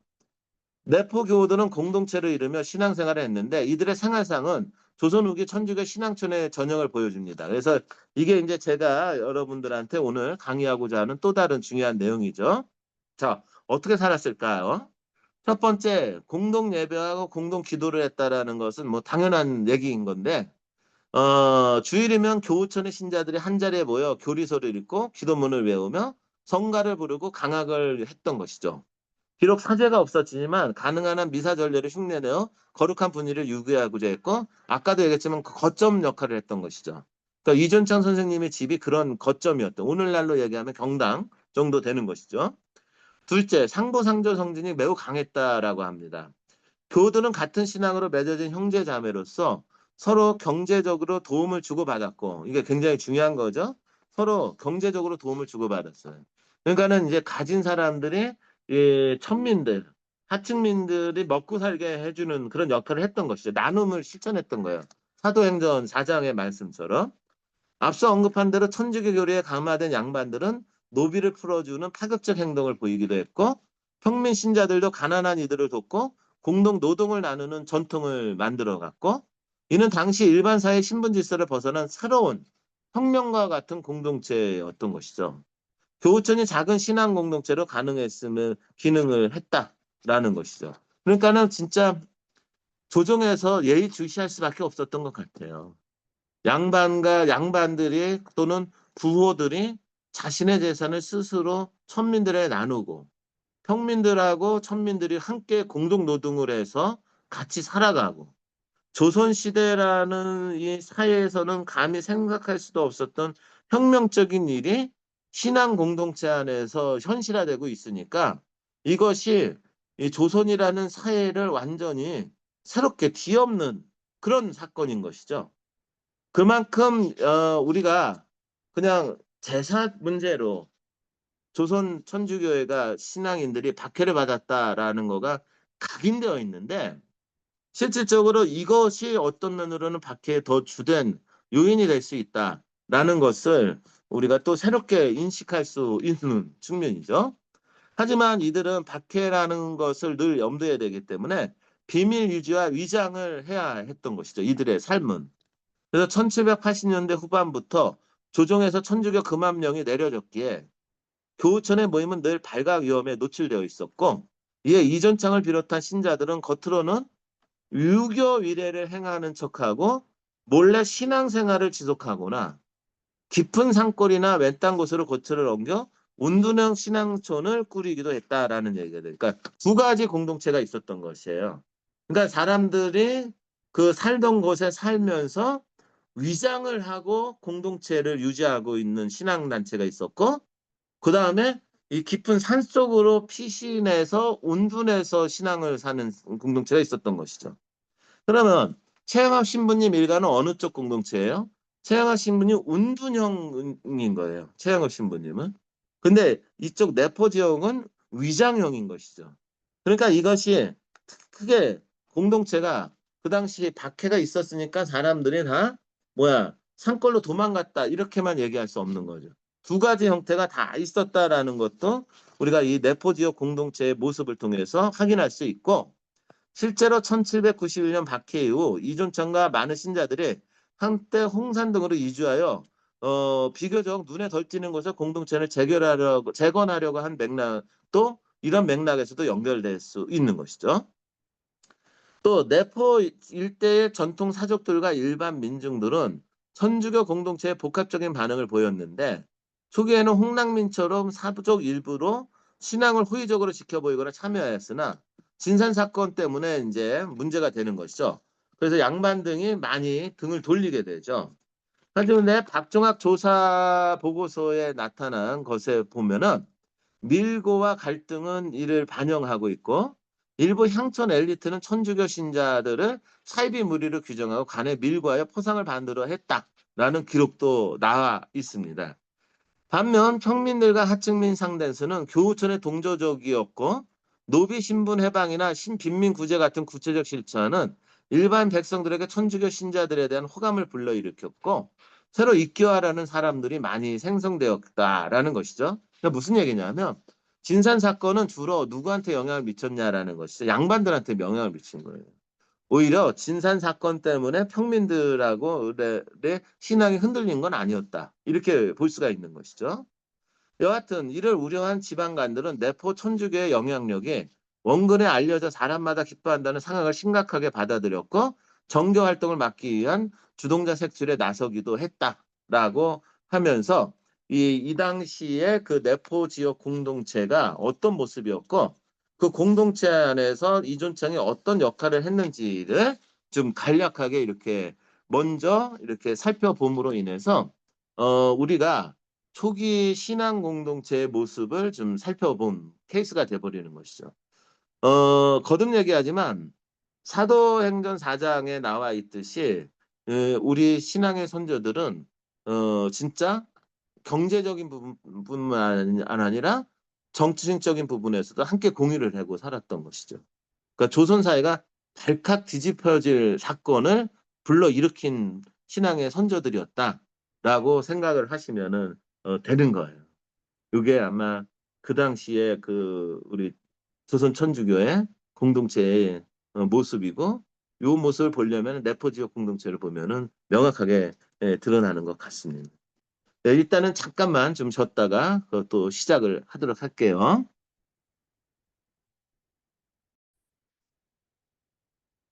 내포 교우들은 공동체를 이루며 신앙생활을 했는데 이들의 생활상은 조선 후기 천주교 신앙촌의 전형을 보여줍니다. 그래서 이게 이제 제가 여러분들한테 오늘 강의하고자 하는 또 다른 중요한 내용이죠. 자, 어떻게 살았을까요? 첫 번째, 공동 예배하고 공동 기도를 했다라는 것은 뭐 당연한 얘기인 건데 주일이면 교우촌의 신자들이 한자리에 모여 교리서를 읽고 기도문을 외우며 성가를 부르고 강학을 했던 것이죠. 비록 사죄가 없었지만 가능한 한 미사 전례를 흉내내어 거룩한 분위기를 유지하고자 했고 아까도 얘기했지만 그 거점 역할을 했던 것이죠. 그러니까 이존창 선생님의 집이 그런 거점이었던 오늘날로 얘기하면 경당 정도 되는 것이죠. 둘째, 상보상조 성진이 매우 강했다라고 합니다. 교우들은 같은 신앙으로 맺어진 형제 자매로서 서로 경제적으로 도움을 주고받았고 이게 굉장히 중요한 거죠. 서로 경제적으로 도움을 주고받았어요. 그러니까는 이제 가진 사람들이 이 천민들, 하층민들이 먹고 살게 해주는 그런 역할을 했던 것이죠. 나눔을 실천했던 거예요. 사도행전 4장의 말씀처럼. 앞서 언급한 대로 천주교 교리에 감화된 양반들은 노비를 풀어주는 파격적 행동을 보이기도 했고 평민 신자들도 가난한 이들을 돕고 공동 노동을 나누는 전통을 만들어갔고 이는 당시 일반 사회 신분 질서를 벗어난 새로운 혁명과 같은 공동체였던 것이죠. 교우촌이 작은 신앙 공동체로 가능했음을 기능을 했다라는 것이죠. 그러니까는 진짜 조정에서 예의주시할 수밖에 없었던 것 같아요. 양반과 양반들이 또는 부호들이 자신의 재산을 스스로 천민들에 나누고 평민들하고 천민들이 함께 공동 노동을 해서 같이 살아가고 조선시대라는 이 사회에서는 감히 생각할 수도 없었던 혁명적인 일이 신앙 공동체 안에서 현실화되고 있으니까 이것이 이 조선이라는 사회를 완전히 새롭게 뒤엎는 그런 사건인 것이죠. 그만큼 우리가 그냥 제사 문제로 조선 천주교회가 신앙인들이 박해를 받았다라는 거가 각인되어 있는데 실질적으로 이것이 어떤 면으로는 박해에 더 주된 요인이 될 수 있다라는 것을 우리가 또 새롭게 인식할 수 있는 측면이죠. 하지만 이들은 박해라는 것을 늘 염두에 되기 때문에 비밀 유지와 위장을 해야 했던 것이죠. 이들의 삶은. 그래서 1780년대 후반부터 조정에서 천주교 금암령이 내려졌기에 교우천의 모임은 늘 발각 위험에 노출되어 있었고, 이에 이존창을 비롯한 신자들은 겉으로는 유교 위례를 행하는 척하고 몰래 신앙생활을 지속하거나 깊은 산골이나 외딴 곳으로 거처를 옮겨 운둔형 신앙촌을 꾸리기도 했다라는 얘기가 돼요. 그러니까 두 가지 공동체가 있었던 것이에요. 그러니까 사람들이 그 살던 곳에 살면서 위장을 하고 공동체를 유지하고 있는 신앙단체가 있었고, 그 다음에 이 깊은 산속으로 피신해서 운둔해서 신앙을 사는 공동체가 있었던 것이죠. 그러면 최영합 신부님 일가는 어느 쪽 공동체예요? 최영합 신부님 운둔형인 거예요. 최영합 신부님은. 근데 이쪽 내포 지역은 위장형인 것이죠. 그러니까 이것이 크게 공동체가 그 당시 박해가 있었으니까 사람들이 다 뭐야 산골로 도망갔다 이렇게만 얘기할 수 없는 거죠. 두 가지 형태가 다 있었다라는 것도 우리가 이 내포 지역 공동체의 모습을 통해서 확인할 수 있고, 실제로 1791년 박해 이후 이존창과 많은 신자들이 한때 홍산 등으로 이주하여 비교적 눈에 덜 띄는 곳에 공동체를 재건하려고 한 맥락도 이런 맥락에서도 연결될 수 있는 것이죠. 또 내포 일대의 전통 사족들과 일반 민중들은 천주교 공동체의 복합적인 반응을 보였는데, 초기에는 홍랑민처럼 사부족 일부로 신앙을 호의적으로 지켜보이거나 참여하였으나 진산 사건 때문에 이제 문제가 되는 것이죠. 그래서 양반 등이 많이 등을 돌리게 되죠. 하지만 박종학 조사 보고서에 나타난 것에 보면은 밀고와 갈등은 이를 반영하고 있고, 일부 향촌 엘리트는 천주교 신자들을 사이비 무리로 규정하고 간에 밀고하여 포상을 받으려 했다라는 기록도 나와 있습니다. 반면 평민들과 하층민 상대수는 교우천의 동조적이었고, 노비 신분 해방이나 신빈민 구제 같은 구체적 실천은 일반 백성들에게 천주교 신자들에 대한 호감을 불러일으켰고, 새로 입교하라는 사람들이 많이 생성되었다라는 것이죠. 그러니까 무슨 얘기냐면 진산 사건은 주로 누구한테 영향을 미쳤냐라는 것이죠. 양반들한테 영향을 미친 거예요. 오히려 진산 사건 때문에 평민들하고 신앙이 흔들린 건 아니었다. 이렇게 볼 수가 있는 것이죠. 여하튼 이를 우려한 지방간들은 내포 천주교의 영향력이 원근에 알려져 사람마다 기뻐한다는 상황을 심각하게 받아들였고, 정교 활동을 막기 위한 주동자 색출에 나서기도 했다라고 하면서 이 당시에 그 내포 지역 공동체가 어떤 모습이었고, 그 공동체 안에서 이존창이 어떤 역할을 했는지를 좀 간략하게 이렇게 먼저 이렇게 살펴봄으로 인해서 우리가 초기 신앙 공동체의 모습을 좀 살펴본 케이스가 돼버리는 것이죠. 거듭 얘기하지만 사도행전 4장에 나와 있듯이 우리 신앙의 선조들은 진짜 경제적인 부분뿐만 아니라 정치적인 부분에서도 함께 공유를 하고 살았던 것이죠. 그러니까 조선 사회가 발칵 뒤집혀질 사건을 불러일으킨 신앙의 선조들이었다라고 생각을 하시면은 되는 거예요. 이게 아마 그 당시에 그 우리 조선 천주교의 공동체의 모습이고, 이 모습을 보려면 내포 지역 공동체를 보면은 명확하게 드러나는 것 같습니다. 네, 일단은 잠깐만 좀 쉬었다가 또 시작을 하도록 할게요.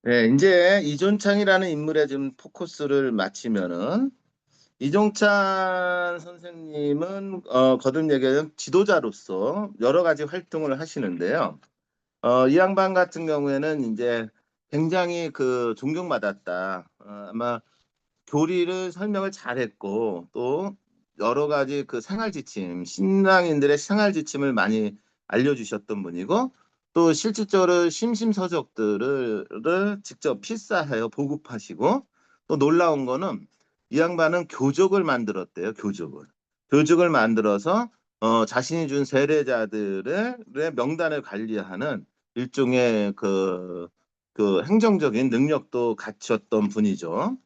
네, 이제 이존창이라는 인물에 좀 포커스를 맞추면은, 이종찬 선생님은 거듭 얘기하면 지도자로서 여러 가지 활동을 하시는데요. 이 양반 같은 경우에는 이제 굉장히 그 존경받았다. 아마 교리를 설명을 잘했고, 또 여러 가지 그 생활 지침, 신앙인들의 생활 지침을 많이 알려주셨던 분이고, 또 실질적으로 심심서적들을 직접 필사하여 보급하시고, 또 놀라운 거는 이 양반은 교족을 만들었대요. 교족을 만들어서 자신이 준 세례자들의 명단을 관리하는 일종의 그 행정적인 능력도 갖췄던 분이죠.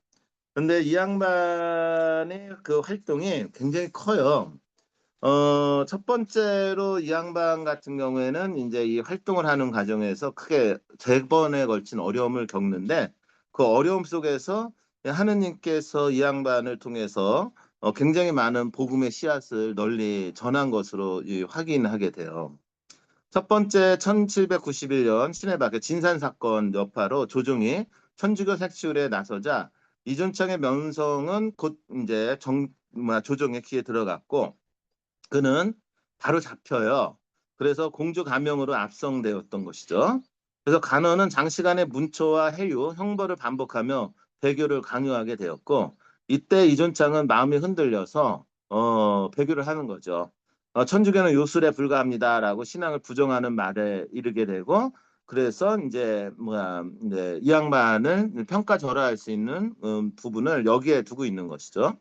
근데 이 양반의 그 활동이 굉장히 커요. 첫 번째로 이 양반 같은 경우에는 이제 이 활동을 하는 과정에서 크게 3번에 걸친 어려움을 겪는데, 그 어려움 속에서 하느님께서 이 양반을 통해서 굉장히 많은 복음의 씨앗을 널리 전한 것으로 확인하게 돼요. 첫 번째 1791년 시내박의 진산 사건 여파로 조종이 천주교 색출에 나서자 이존창의 명성은 곧 이제 조종의 귀에 들어갔고 그는 바로 잡혀요. 그래서 공주 감형으로 압송되었던 것이죠. 그래서 간호는 장시간의 문초와 해유, 형벌을 반복하며 배교를 강요하게 되었고 이때 이존창은 마음이 흔들려서 배교를 하는 거죠. 천주교는 요술에 불과합니다라고 신앙을 부정하는 말에 이르게 되고 그래서 이제 이 양반을 평가절하할 수 있는 부분을 여기에 두고 있는 것이죠.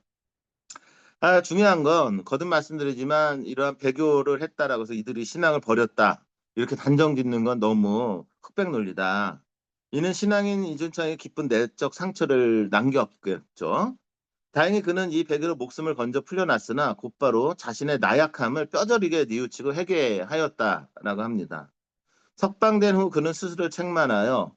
중요한 건 거듭 말씀드리지만 이러한 배교를 했다라고 해서 이들이 신앙을 버렸다. 이렇게 단정 짓는 건 너무 흑백 논리다. 이는 신앙인 이준창의 깊은 내적 상처를 남겼겠죠. 다행히 그는 이 배교로 목숨을 건져 풀려났으나 곧바로 자신의 나약함을 뼈저리게 뉘우치고 회개하였다라고 합니다. 석방된 후 그는 스스로 책망하여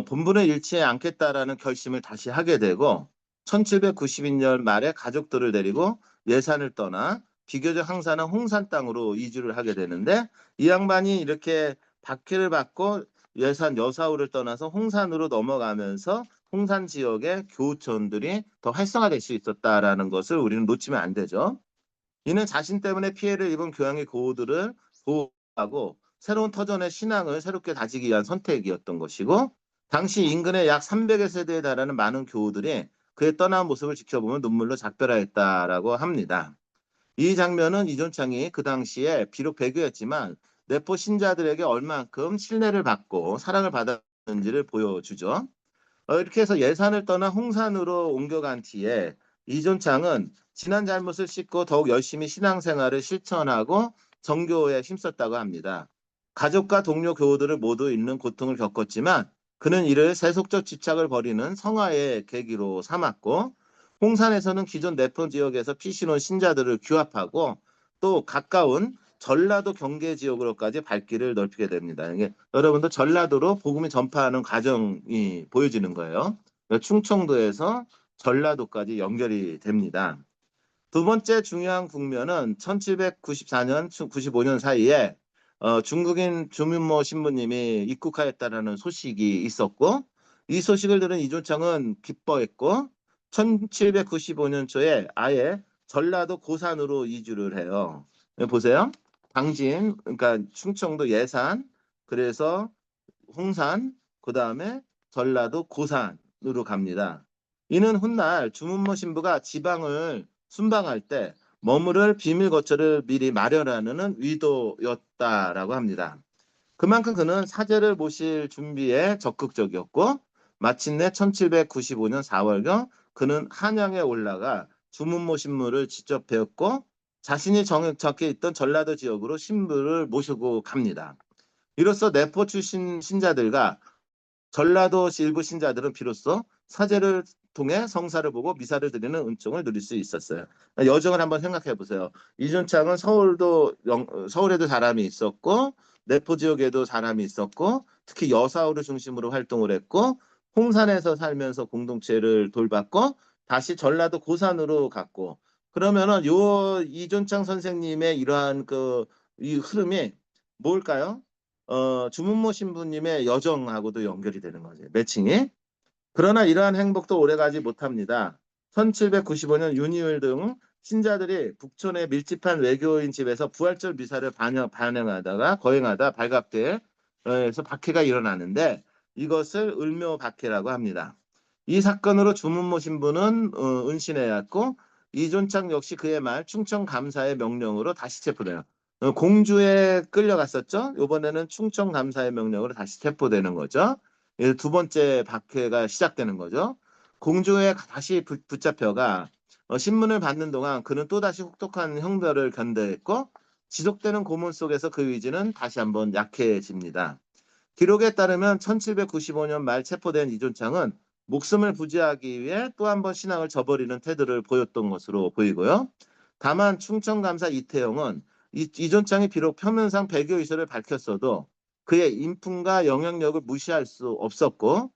본분을 잃지 않겠다라는 결심을 다시 하게 되고 1792년 말에 가족들을 데리고 예산을 떠나 비교적 항산한 홍산 땅으로 이주를 하게 되는데 이 양반이 이렇게 박해를 받고 예산 여사우를 떠나서 홍산으로 넘어가면서 홍산 지역의 교우촌들이 더 활성화될 수 있었다라는 것을 우리는 놓치면 안 되죠. 이는 자신 때문에 피해를 입은 교양의 고우들을 보호하고 새로운 터전의 신앙을 새롭게 다지기 위한 선택이었던 것이고 당시 인근의 약 300여 세대에 달하는 많은 교우들이 그의 떠난 모습을 지켜보면 눈물로 작별하였다라고 합니다. 이 장면은 이존창이 그 당시에 비록 배교였지만 내포 신자들에게 얼만큼 신뢰를 받고 사랑을 받았는지를 보여주죠. 이렇게 해서 예산을 떠나 홍산으로 옮겨간 뒤에 이존창은 지난 잘못을 씻고 더욱 열심히 신앙생활을 실천하고 정교에 힘썼다고 합니다. 가족과 동료 교우들을 모두 잃는 고통을 겪었지만 그는 이를 세속적 집착을 벌이는 성화의 계기로 삼았고 홍산에서는 기존 내포 지역에서 피신온 신자들을 규합하고 또 가까운 전라도 경계 지역으로까지 발길을 넓히게 됩니다. 이게 여러분들 전라도로 복음이 전파하는 과정이 보여지는 거예요. 충청도에서 전라도까지 연결이 됩니다. 두 번째 중요한 국면은 1794년, 95년 사이에 중국인 주민모 신부님이 입국하였다라는 소식이 있었고 이 소식을 들은 이존창은 기뻐했고 1795년 초에 아예 전라도 고산으로 이주를 해요. 보세요. 당진, 그러니까 충청도 예산, 그래서 홍산, 그 다음에 전라도 고산으로 갑니다. 이는 훗날 주문모 신부가 지방을 순방할 때 머무를 비밀 거처를 미리 마련하는 의도였다라고 합니다. 그만큼 그는 사제를 모실 준비에 적극적이었고 마침내 1795년 4월경 그는 한양에 올라가 주문모 신부를 직접 배웠고 자신이 적혀 있던 전라도 지역으로 신부를 모시고 갑니다. 이로써 내포 출신 신자들과 전라도 일부 신자들은 비로소 사제를 통해 성사를 보고 미사를 드리는 은총을 누릴 수 있었어요. 여정을 한번 생각해 보세요. 이준창은 서울에도 사람이 있었고 내포 지역에도 사람이 있었고 특히 여사오를 중심으로 활동을 했고 홍산에서 살면서 공동체를 돌봤고 다시 전라도 고산으로 갔고 그러면은 요 이준창 선생님의 이러한 이 흐름이 뭘까요? 주문모 신부님의 여정하고도 연결이 되는 거죠. 매칭이. 그러나 이러한 행복도 오래가지 못합니다. 1795년 윤희을 등 신자들이 북촌의 밀집한 외교인 집에서 부활절 미사를 거행하다 발각돼서 박해가 일어나는데 이것을 을묘 박해라고 합니다. 이 사건으로 주문모 신부는 은신해왔고 이존창 역시 그의 말 충청 감사의 명령으로 다시 체포돼요. 공주에 끌려갔었죠. 이번에는 충청 감사의 명령으로 다시 체포되는 거죠. 두 번째 박해가 시작되는 거죠. 공주에 다시 붙잡혀가 신문을 받는 동안 그는 또다시 혹독한 형벌을 견뎌했고 지속되는 고문 속에서 그 의지는 다시 한번 약해집니다. 기록에 따르면 1795년 말 체포된 이존창은 목숨을 부지하기 위해 또 한 번 신앙을 저버리는 태도를 보였던 것으로 보이고요. 다만 충청감사 이태영은 이존창이 비록 표면상 배교 의사를 밝혔어도 그의 인품과 영향력을 무시할 수 없었고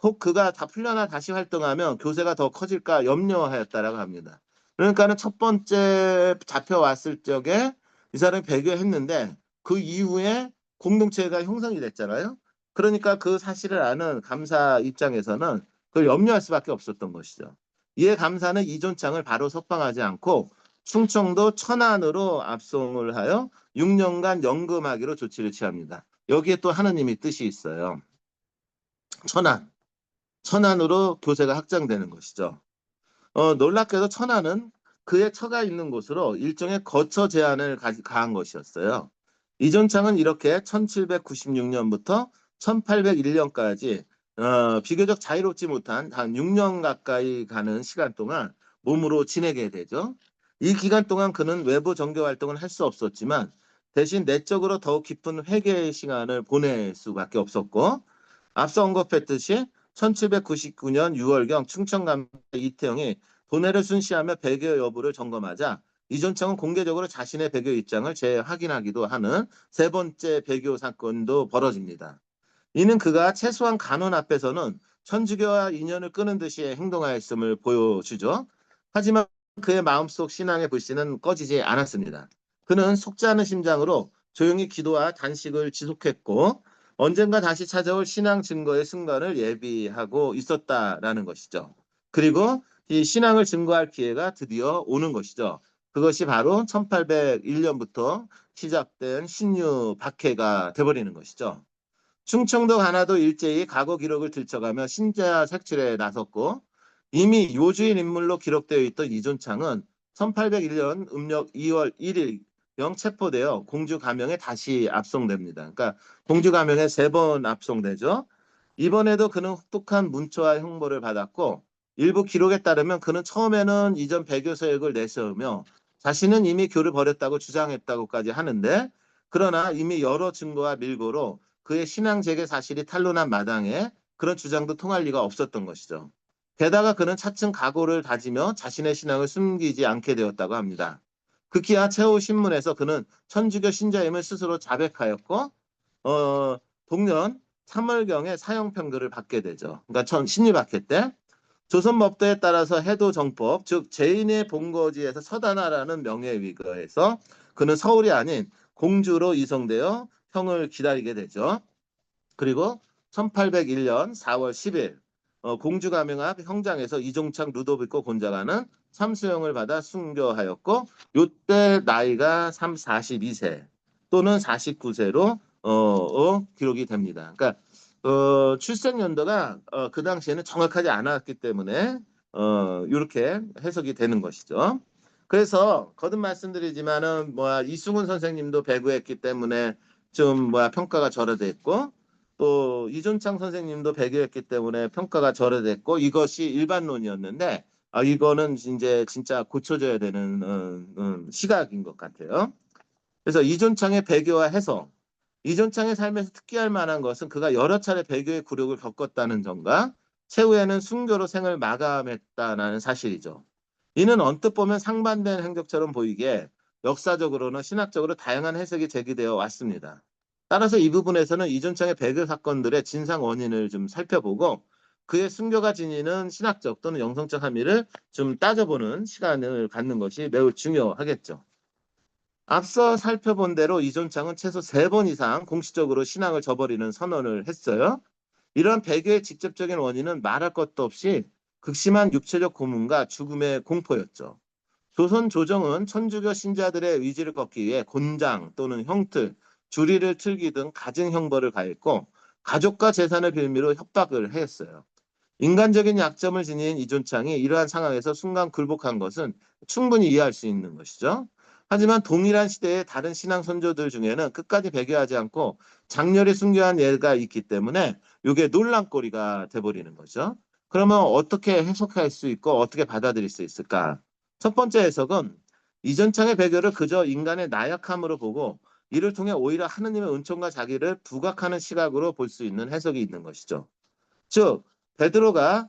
혹 그가 다 풀려나 다시 활동하면 교세가 더 커질까 염려하였다라고 합니다. 그러니까는 첫 번째 잡혀왔을 적에 이 사람이 배교했는데 그 이후에 공동체가 형성이 됐잖아요. 그러니까 그 사실을 아는 감사 입장에서는 그걸 염려할 수밖에 없었던 것이죠. 이에 감사는 이존창을 바로 석방하지 않고 충청도 천안으로 압송을 하여 6년간 연금하기로 조치를 취합니다. 여기에 또 하느님의 뜻이 있어요. 천안, 천안으로 교세가 확장되는 것이죠. 놀랍게도 천안은 그의 처가 있는 곳으로 일종의 거처 제한을 가한 것이었어요. 이존창은 이렇게 1796년부터 1801년까지 비교적 자유롭지 못한 한 6년 가까이 가는 시간 동안 몸으로 지내게 되죠. 이 기간 동안 그는 외부 정교 활동을 할 수 없었지만 대신 내적으로 더욱 깊은 회개의 시간을 보낼 수밖에 없었고 앞서 언급했듯이 1799년 6월경 충청남도 이태영이 도내를 순시하며 배교 여부를 점검하자 이존창은 공개적으로 자신의 배교 입장을 재확인하기도 하는 세 번째 배교 사건도 벌어집니다. 이는 그가 최소한 간원 앞에서는 천주교와 인연을 끊은 듯이 행동하였음을 보여주죠. 하지만 그의 마음속 신앙의 불씨는 꺼지지 않았습니다. 그는 속지 않은 심장으로 조용히 기도와 단식을 지속했고 언젠가 다시 찾아올 신앙 증거의 순간을 예비하고 있었다라는 것이죠. 그리고 이 신앙을 증거할 기회가 드디어 오는 것이죠. 그것이 바로 1801년부터 시작된 신유 박해가 돼버리는 것이죠. 충청도 가나도 일제히 과거 기록을 들춰가며 신자 색출에 나섰고 이미 요주인 인물로 기록되어 있던 이존창은 1801년 음력 2월 1일 경 체포되어 공주 감형에 다시 압송됩니다. 그러니까 공주 감형에 세 번 압송되죠. 이번에도 그는 혹독한 문초와 형벌을 받았고 일부 기록에 따르면 그는 처음에는 이전 배교 서역을 내세우며 자신은 이미 교를 버렸다고 주장했다고까지 하는데 그러나 이미 여러 증거와 밀고로 그의 신앙 재개 사실이 탄로난 마당에 그런 주장도 통할 리가 없었던 것이죠. 게다가 그는 차츰 각오를 다지며 자신의 신앙을 숨기지 않게 되었다고 합니다. 급기야 최후 신문에서 그는 천주교 신자임을 스스로 자백하였고 동년 3월경에 사형 판결을 받게 되죠. 그러니까 신리박해 때 조선법도에 따라서 해도정법 즉 죄인의 본거지에서 처단하라는 명예에 의거해서 그는 서울이 아닌 공주로 이송되어 형을 기다리게 되죠. 그리고 1801년 4월 10일 공주 감형 앞 형장에서 이종창 루도비코 곤자가는 참수형을 받아 순교하였고 이때 나이가 42세 또는 49세로 기록이 됩니다. 그러니까 출생 연도가 그 당시에는 정확하지 않았기 때문에 이렇게 해석이 되는 것이죠. 그래서 거듭 말씀드리지만은 이승훈 선생님도 배구했기 때문에 좀 평가가 절하됐고 또 이존창 선생님도 배교했기 때문에 평가가 절하됐고 이것이 일반론이었는데 이거는 이제 진짜 고쳐져야 되는 시각인 것 같아요. 그래서 이존창의 배교와 해석 이존창의 삶에서 특기할 만한 것은 그가 여러 차례 배교의 굴욕을 겪었다는 점과 최후에는 순교로 생을 마감했다는 사실이죠. 이는 언뜻 보면 상반된 행적처럼 보이게 역사적으로는 신학적으로 다양한 해석이 제기되어 왔습니다. 따라서 이 부분에서는 이존창의 배교 사건들의 진상 원인을 좀 살펴보고 그의 순교가 지니는 신학적 또는 영성적 함의를 좀 따져보는 시간을 갖는 것이 매우 중요하겠죠. 앞서 살펴본 대로 이존창은 최소 3번 이상 공식적으로 신앙을 저버리는 선언을 했어요. 이런 배교의 직접적인 원인은 말할 것도 없이 극심한 육체적 고문과 죽음의 공포였죠. 조선 조정은 천주교 신자들의 의지를 꺾기 위해 곤장 또는 형틀, 주리를 틀기 등 가증 형벌을 가했고 가족과 재산을 빌미로 협박을 했어요. 인간적인 약점을 지닌 이존창이 이러한 상황에서 순간 굴복한 것은 충분히 이해할 수 있는 것이죠. 하지만 동일한 시대의 다른 신앙 선조들 중에는 끝까지 배교하지 않고 장렬히 순교한 예가 있기 때문에 이게 논란거리가 돼버리는 거죠. 그러면 어떻게 해석할 수 있고 어떻게 받아들일 수 있을까? 첫 번째 해석은 이존창의 배교를 그저 인간의 나약함으로 보고 이를 통해 오히려 하느님의 은총과 자기를 부각하는 시각으로 볼 수 있는 해석이 있는 것이죠. 즉 베드로가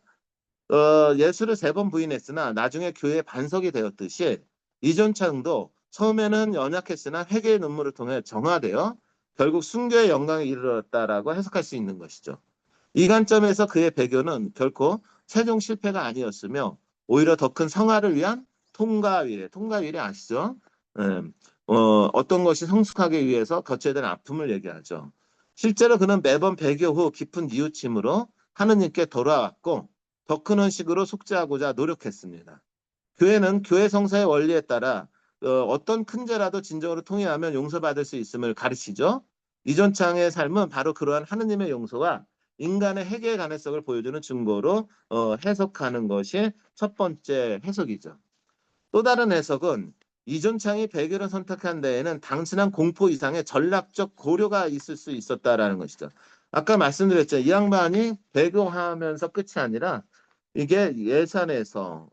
예수를 3번 부인했으나 나중에 교회의 반석이 되었듯이 이존창도 처음에는 연약했으나 회개의 눈물을 통해 정화되어 결국 순교의 영광에 이르렀다라고 해석할 수 있는 것이죠. 이 관점에서 그의 배교는 결코 최종 실패가 아니었으며 오히려 더 큰 성화를 위한 통가위래 아시죠? 예. 어떤 것이 성숙하기 위해서 거쳐야 되는 아픔을 얘기하죠. 실제로 그는 매번 배교 후 깊은 뉘우침으로 하느님께 돌아왔고 더 큰 헌식으로 속죄하고자 노력했습니다. 교회는 교회 성사의 원리에 따라 어떤 큰 죄라도 진정으로 통회하면 용서받을 수 있음을 가르치죠. 이전창의 삶은 바로 그러한 하느님의 용서와 인간의 회개의 가능성을 보여주는 증거로 해석하는 것이 첫 번째 해석이죠. 또 다른 해석은 이존창이 배교를 선택한 데에는 단순한 공포 이상의 전략적 고려가 있을 수 있었다라는 것이죠. 아까 말씀드렸죠. 이 양반이 배교하면서 끝이 아니라 이게 예산에서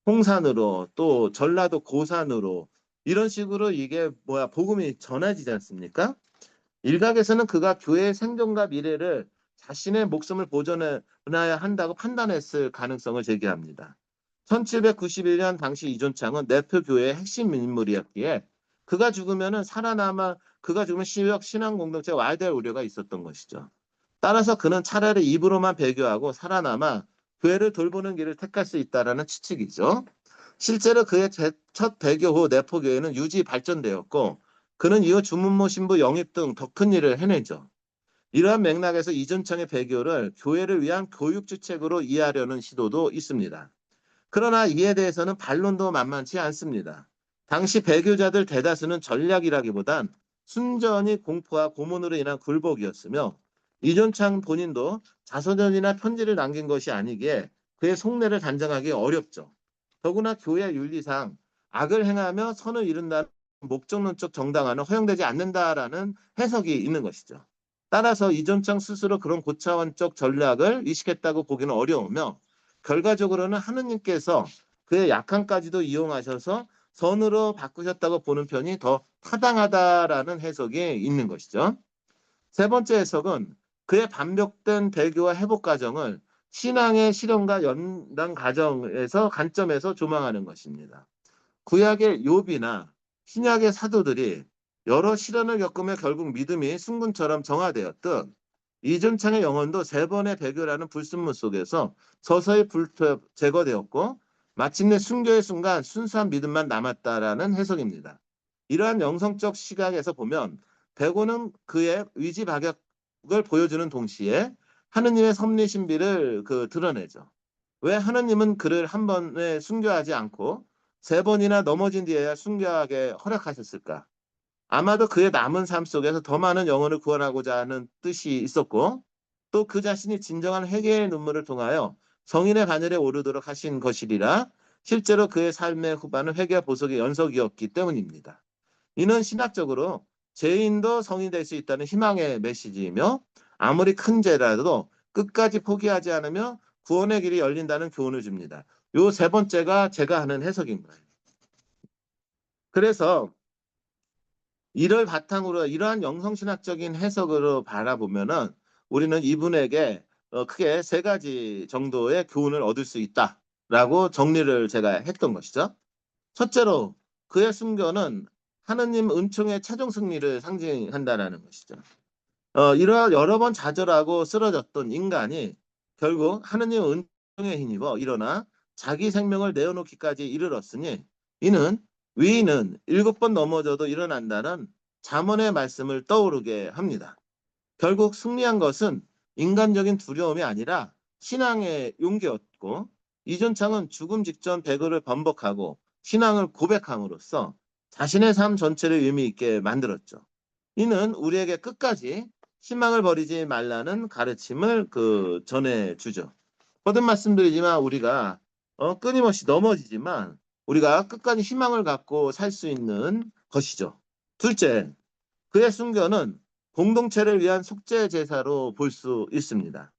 홍산으로 또 전라도 고산으로 이런 식으로 이게 복음이 전해지지 않습니까? 일각에서는 그가 교회의 생존과 미래를 자신의 목숨을 보존해야 한다고 판단했을 가능성을 제기합니다. 1791년 당시 이존창은 내표 교회의 핵심 인물이었기에 그가 죽으면 시역 신앙 공동체가 와해될 우려가 있었던 것이죠. 따라서 그는 차라리 입으로만 배교하고 살아남아 교회를 돌보는 길을 택할 수 있다라는 추측이죠. 실제로 그의 첫 배교 후 내포 교회는 유지 발전되었고 그는 이후 주문모 신부 영입 등 더 큰 일을 해내죠. 이러한 맥락에서 이전창의 배교를 교회를 위한 교육 주책으로 이해하려는 시도도 있습니다. 그러나 이에 대해서는 반론도 만만치 않습니다. 당시 배교자들 대다수는 전략이라기보단 순전히 공포와 고문으로 인한 굴복이었으며 이존창 본인도 자서전이나 편지를 남긴 것이 아니기에 그의 속내를 단정하기 어렵죠. 더구나 교회 윤리상 악을 행하며 선을 이룬다는 목적론적 정당화는 허용되지 않는다라는 해석이 있는 것이죠. 따라서 이존창 스스로 그런 고차원적 전략을 의식했다고 보기는 어려우며 결과적으로는 하느님께서 그의 약함까지도 이용하셔서 선으로 바꾸셨다고 보는 편이 더 타당하다라는 해석이 있는 것이죠. 세 번째 해석은 그의 반복된 배교와 회복 과정을 신앙의 실현과 연단 과정에서 관점에서 조망하는 것입니다. 구약의 욥이나 신약의 사도들이 여러 시련을 겪으며 결국 믿음이 순금처럼 정화되었듯 이전창의 영혼도 세 번의 배교라는 불순물 속에서 서서히 제거되었고 마침내 순교의 순간 순수한 믿음만 남았다라는 해석입니다. 이러한 영성적 시각에서 보면 배고는 그의 위지박약을 보여주는 동시에 하느님의 섭리 신비를 드러내죠. 왜 하느님은 그를 한 번에 순교하지 않고 세 번이나 넘어진 뒤에야 순교하게 허락하셨을까? 아마도 그의 남은 삶 속에서 더 많은 영혼을 구원하고자 하는 뜻이 있었고 또 그 자신이 진정한 회개의 눈물을 통하여 성인의 바늘에 오르도록 하신 것이리라 실제로 그의 삶의 후반은 회개와 보석의 연속이었기 때문입니다. 이는 신학적으로 죄인도 성인 될 수 있다는 희망의 메시지이며 아무리 큰 죄라도 끝까지 포기하지 않으며 구원의 길이 열린다는 교훈을 줍니다. 요 세 번째가 제가 하는 해석인 거예요. 그래서 이를 바탕으로 이러한 영성신학적인 해석으로 바라보면은 우리는 이분에게 크게 세 가지 정도의 교훈을 얻을 수 있다라고 정리를 제가 했던 것이죠. 첫째로 그의 순교는 하느님 은총의 최종 승리를 상징한다라는 것이죠. 이러 여러 번 좌절하고 쓰러졌던 인간이 결국 하느님 은총에 힘입어 일어나 자기 생명을 내어놓기까지 이르렀으니 이는 위인은 7번 넘어져도 일어난다는 잠언의 말씀을 떠오르게 합니다. 결국 승리한 것은 인간적인 두려움이 아니라 신앙의 용기였고 이존창은 죽음 직전 배교를 번복하고 신앙을 고백함으로써 자신의 삶 전체를 의미 있게 만들었죠. 이는 우리에게 끝까지 희망을 버리지 말라는 가르침을 전해주죠. 거듭 말씀드리지만 우리가 끊임없이 넘어지지만 우리가 끝까지 희망을 갖고 살 수 있는 것이죠. 둘째, 그의 순교는 공동체를 위한 속죄 제사로 볼 수 있습니다.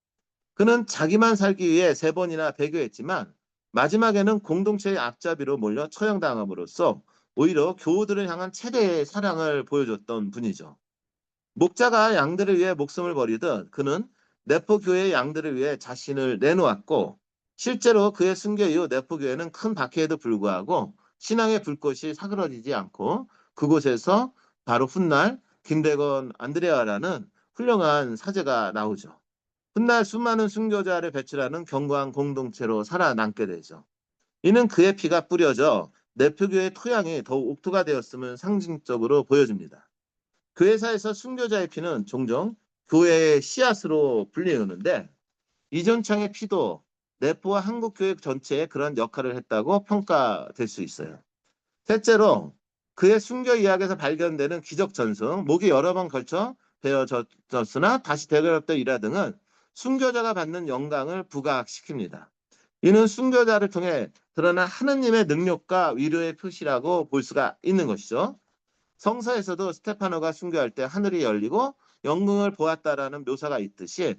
그는 자기만 살기 위해 세 번이나 배교했지만 마지막에는 공동체의 앞잡이로 몰려 처형당함으로써 오히려 교우들을 향한 최대의 사랑을 보여줬던 분이죠. 목자가 양들을 위해 목숨을 버리듯 그는 내포교회의 양들을 위해 자신을 내놓았고 실제로 그의 순교 이후 내포교회는 큰 박해에도 불구하고 신앙의 불꽃이 사그러지지 않고 그곳에서 바로 훗날 김대건 안드레아라는 훌륭한 사제가 나오죠. 훗날 수많은 순교자를 배출하는 견고한 공동체로 살아남게 되죠. 이는 그의 피가 뿌려져 내표교의 토양이 더욱 옥토가 되었음을 상징적으로 보여줍니다. 교회사에서 순교자의 피는 종종 교회의 씨앗으로 불리우는데 이존창의 피도 내포와 한국교회 전체에 그런 역할을 했다고 평가될 수 있어요. 셋째로 그의 순교 이야기에서 발견되는 기적 전승, 목이 여러 번 걸쳐 베어졌으나 다시 되돌렸던 일화 등은 순교자가 받는 영광을 부각시킵니다. 이는 순교자를 통해 드러난 하느님의 능력과 위로의 표시라고 볼 수가 있는 것이죠. 성서에서도 스테파노가 순교할 때 하늘이 열리고 영광을 보았다라는 묘사가 있듯이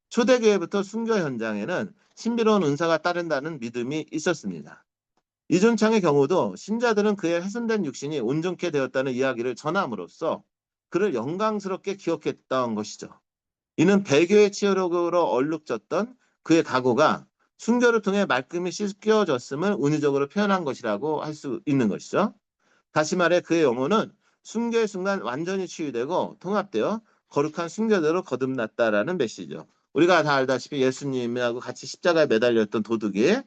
초대교회부터 순교 현장에는 신비로운 은사가 따른다는 믿음이 있었습니다. 이존창의 경우도 신자들은 그의 훼손된 육신이 온전케 되었다는 이야기를 전함으로써 그를 영광스럽게 기억했던 것이죠. 이는 배교의 치유력으로 얼룩졌던 그의 각오가 순교를 통해 말끔히 씻겨졌음을 은유적으로 표현한 것이라고 할 수 있는 것이죠. 다시 말해 그의 영혼은 순교의 순간 완전히 치유되고 통합되어 거룩한 순교대로 거듭났다라는 메시지죠. 우리가 다 알다시피 예수님하고 같이 십자가에 매달렸던 도둑이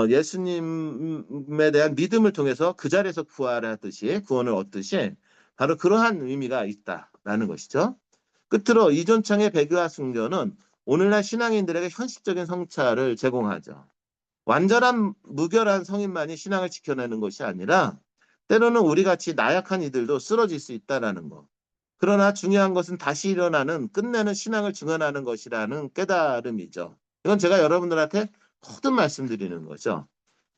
예수님에 대한 믿음을 통해서 그 자리에서 부활하듯이 구원을 얻듯이 바로 그러한 의미가 있다라는 것이죠. 끝으로 이존창의 배교와 순교는 오늘날 신앙인들에게 현실적인 성찰을 제공하죠. 완전한 무결한 성인만이 신앙을 지켜내는 것이 아니라 때로는 우리같이 나약한 이들도 쓰러질 수 있다는 것. 그러나 중요한 것은 다시 일어나는 끝내는 신앙을 증언하는 것이라는 깨달음이죠. 이건 제가 여러분들한테 거듭 말씀드리는 거죠.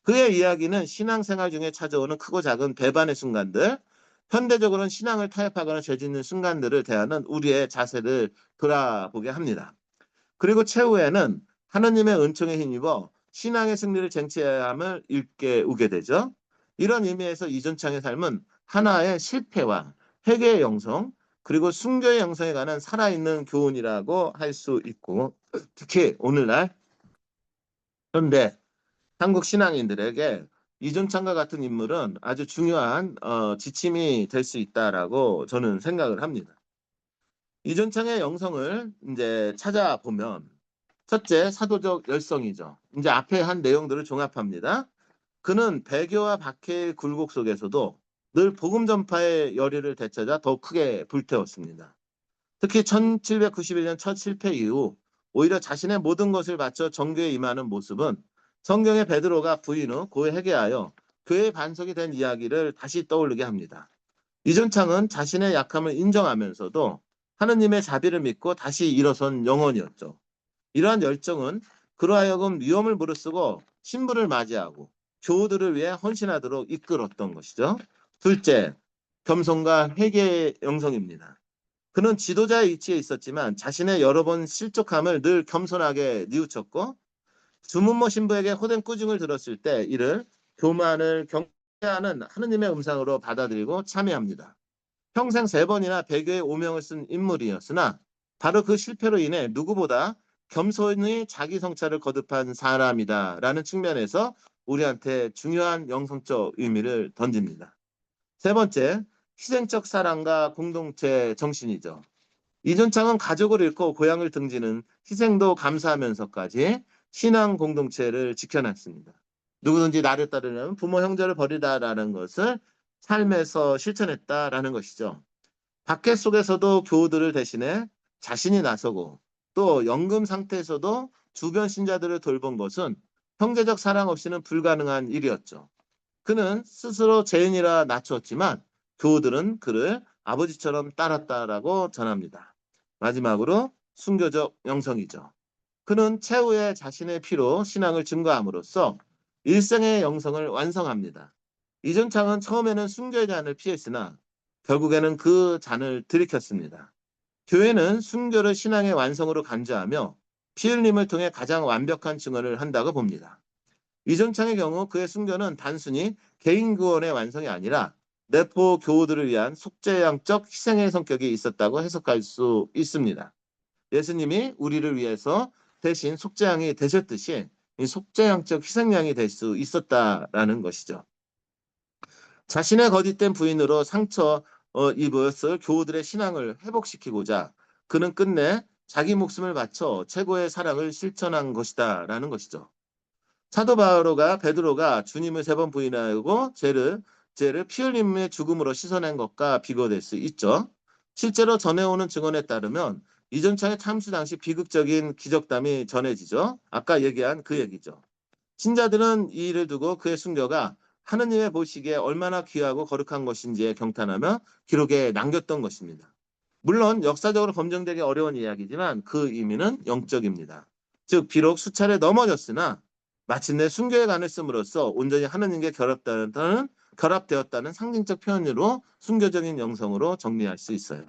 그의 이야기는 신앙생활 중에 찾아오는 크고 작은 배반의 순간들, 현대적으로는 신앙을 타협하거나 죄짓는 순간들을 대하는 우리의 자세를 돌아보게 합니다. 그리고 최후에는 하느님의 은총에 힘입어 신앙의 승리를 쟁취해야 함을 일깨우게 되죠. 이런 의미에서 이존창의 삶은 하나의 실패와 회개의 영성, 그리고 순교의 영성에 관한 살아있는 교훈이라고 할 수 있고, 특히 오늘날 현대 한국 신앙인들에게 이존창과 같은 인물은 아주 중요한 지침이 될 수 있다라고 저는 생각을 합니다. 이존창의 영성을 이제 찾아보면 첫째, 사도적 열성이죠. 이제 앞에 한 내용들을 종합합니다. 그는 배교와 박해의 굴곡 속에서도 늘 복음 전파의 열의를 되찾아 더 크게 불태웠습니다. 특히 1791년 첫 실패 이후 오히려 자신의 모든 것을 바쳐 정교에 임하는 모습은 성경의 베드로가 부인 후 고해 회개하여 교회의 반석이 된 이야기를 다시 떠올리게 합니다. 이존창은 자신의 약함을 인정하면서도 하느님의 자비를 믿고 다시 일어선 영혼이었죠. 이러한 열정은 그로 하여금 위험을 무릅쓰고 신부를 맞이하고 교우들을 위해 헌신하도록 이끌었던 것이죠. 둘째, 겸손과 회개의 영성입니다. 그는 지도자의 위치에 있었지만 자신의 여러 번 실족함을 늘 겸손하게 뉘우쳤고 주문모 신부에게 호된 꾸중을 들었을 때 이를 교만을 경계하는 하느님의 음성으로 받아들이고 참여합니다. 평생 3번이나 배교의 오명을 쓴 인물이었으나 바로 그 실패로 인해 누구보다 겸손히 자기 성찰을 거듭한 사람이다라는 측면에서 우리한테 중요한 영성적 의미를 던집니다. 세 번째, 희생적 사랑과 공동체 정신이죠. 이존창은 가족을 잃고 고향을 등지는 희생도 감사하면서까지 신앙 공동체를 지켜놨습니다. 누구든지 나를 따르려면 부모 형제를 버리다라는 것을 삶에서 실천했다라는 것이죠. 박해 속에서도 교우들을 대신해 자신이 나서고 또 연금 상태에서도 주변 신자들을 돌본 것은 형제적 사랑 없이는 불가능한 일이었죠. 그는 스스로 죄인이라 낮추었지만 교우들은 그를 아버지처럼 따랐다라고 전합니다. 마지막으로 순교적 영성이죠. 그는 최후의 자신의 피로 신앙을 증거함으로써 일생의 영성을 완성합니다. 이전창은 처음에는 순교의 잔을 피했으나 결국에는 그 잔을 들이켰습니다. 교회는 순교를 신앙의 완성으로 간주하며 피 흘림을 통해 가장 완벽한 증언을 한다고 봅니다. 이전창의 경우 그의 순교는 단순히 개인 구원의 완성이 아니라 내포 교우들을 위한 속죄양적 희생의 성격이 있었다고 해석할 수 있습니다. 예수님이 우리를 위해서 대신 속죄양이 되셨듯이 이 속죄양적 희생양이 될 수 있었다라는 것이죠. 자신의 거짓된 부인으로 상처 입었을 교우들의 신앙을 회복시키고자 그는 끝내 자기 목숨을 바쳐 최고의 사랑을 실천한 것이다라는 것이죠. 사도 베드로가 주님을 3번 부인하고 죄를 피 흘림의 죽음으로 씻어낸 것과 비교될 수 있죠. 실제로 전해오는 증언에 따르면 이전차의 참수 당시 비극적인 기적담이 전해지죠. 아까 얘기한 그 얘기죠. 신자들은 이 일을 두고 그의 순교가 하느님의 보시기에 얼마나 귀하고 거룩한 것인지에 경탄하며 기록에 남겼던 것입니다. 물론 역사적으로 검증되기 어려운 이야기지만 그 의미는 영적입니다. 즉 비록 수차례 넘어졌으나 마침내 순교의 간을 씀으로써 온전히 하느님께 결합되었다는 상징적 표현으로 순교적인 영성으로 정리할 수 있어요.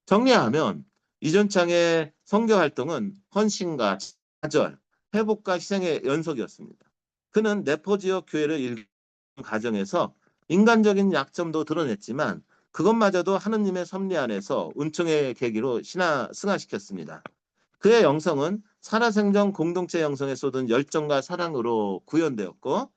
정리하면 이전창의 선교 활동은 헌신과 좌절, 회복과 희생의 연속이었습니다. 그는 네포 지역 교회를 일군 가정에서 인간적인 약점도 드러냈지만 그것마저도 하느님의 섭리 안에서 은총의 계기로 승화시켰습니다. 그의 영성은 살아생전 공동체 영성에 쏟은 열정과 사랑으로 구현되었고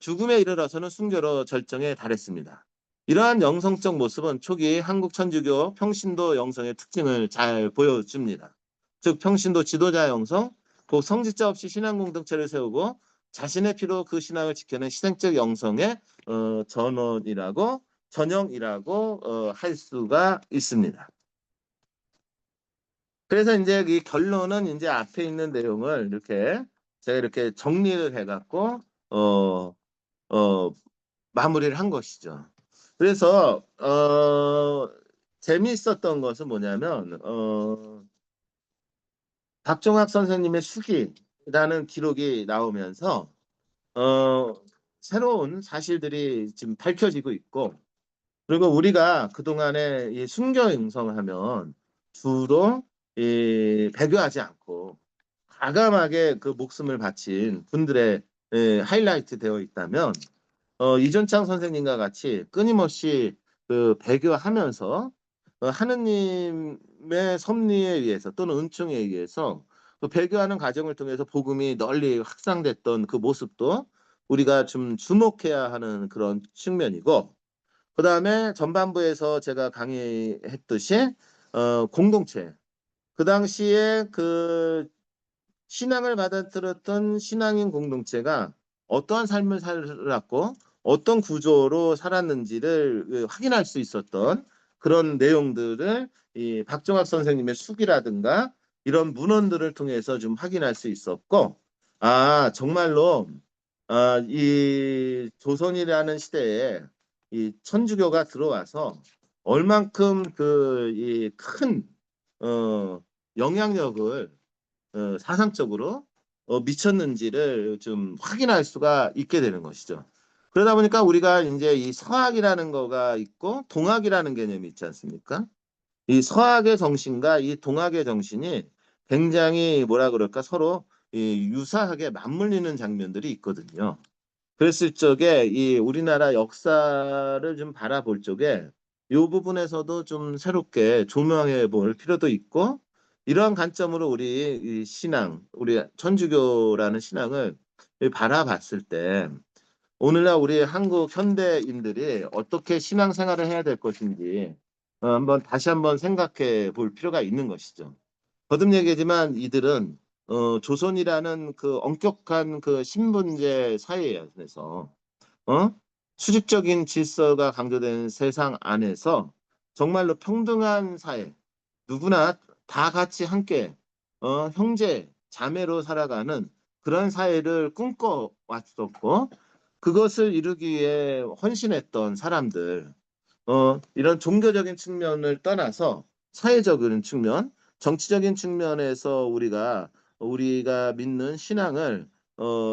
죽음에 이르러서는 순교로 절정에 달했습니다. 이러한 영성적 모습은 초기 한국 천주교 평신도 영성의 특징을 잘 보여줍니다. 즉 평신도 지도자 영성, 곧 성직자 없이 신앙 공동체를 세우고 자신의 피로 그 신앙을 지켜낸 희생적 영성의 전형이라고 할 수가 있습니다. 그래서 이제 이 결론은 이제 앞에 있는 내용을 제가 이렇게 정리를 해갖고 어, 어, 마무리를 한 것이죠. 그래서 재미있었던 것은 뭐냐면 박종학 선생님의 수기라는 기록이 나오면서 어, 새로운 사실들이 지금 밝혀지고 있고 그리고 우리가 그동안에 이 순교 영성하면 주로 배교하지 않고 과감하게 그 목숨을 바친 분들의 하이라이트 되어 있다면 이전창 선생님과 같이 끊임없이 그 배교하면서 하느님의 섭리에 의해서 또는 은총에 의해서 그 배교하는 과정을 통해서 복음이 널리 확산됐던 그 모습도 우리가 좀 주목해야 하는 그런 측면이고 그 다음에 전반부에서 제가 강의했듯이 공동체 그 당시에 그 신앙을 받아들였던 신앙인 공동체가 어떠한 삶을 살았고 어떤 구조로 살았는지를 확인할 수 있었던 그런 내용들을 이 박종학 선생님의 수기라든가 이런 문헌들을 통해서 좀 확인할 수 있었고 정말로 이 조선이라는 시대에 이 천주교가 들어와서 얼만큼 그 이 큰 영향력을 사상적으로 미쳤는지를 좀 확인할 수가 있게 되는 것이죠. 그러다 보니까 우리가 이제 이 서학이라는 거가 있고 동학이라는 개념이 있지 않습니까? 이 서학의 정신과 이 동학의 정신이 굉장히 뭐라 그럴까 서로 유사하게 맞물리는 장면들이 있거든요. 그랬을 적에 이 우리나라 역사를 좀 바라볼 적에 이 부분에서도 좀 새롭게 조명해 볼 필요도 있고 이러한 관점으로 우리 이 신앙, 우리 천주교라는 신앙을 바라봤을 때 오늘날 우리 한국 현대인들이 어떻게 신앙생활을 해야 될 것인지 다시 한번 생각해 볼 필요가 있는 것이죠. 거듭 얘기지만 이들은 조선이라는 그 엄격한 그 신분제 사회에서 어? 수직적인 질서가 강조되는 세상 안에서 정말로 평등한 사회, 누구나 다 같이 함께 형제, 자매로 살아가는 그런 사회를 꿈꿔왔었고 그것을 이루기 위해 헌신했던 사람들, 이런 종교적인 측면을 떠나서 사회적인 측면, 정치적인 측면에서 우리가 믿는 신앙을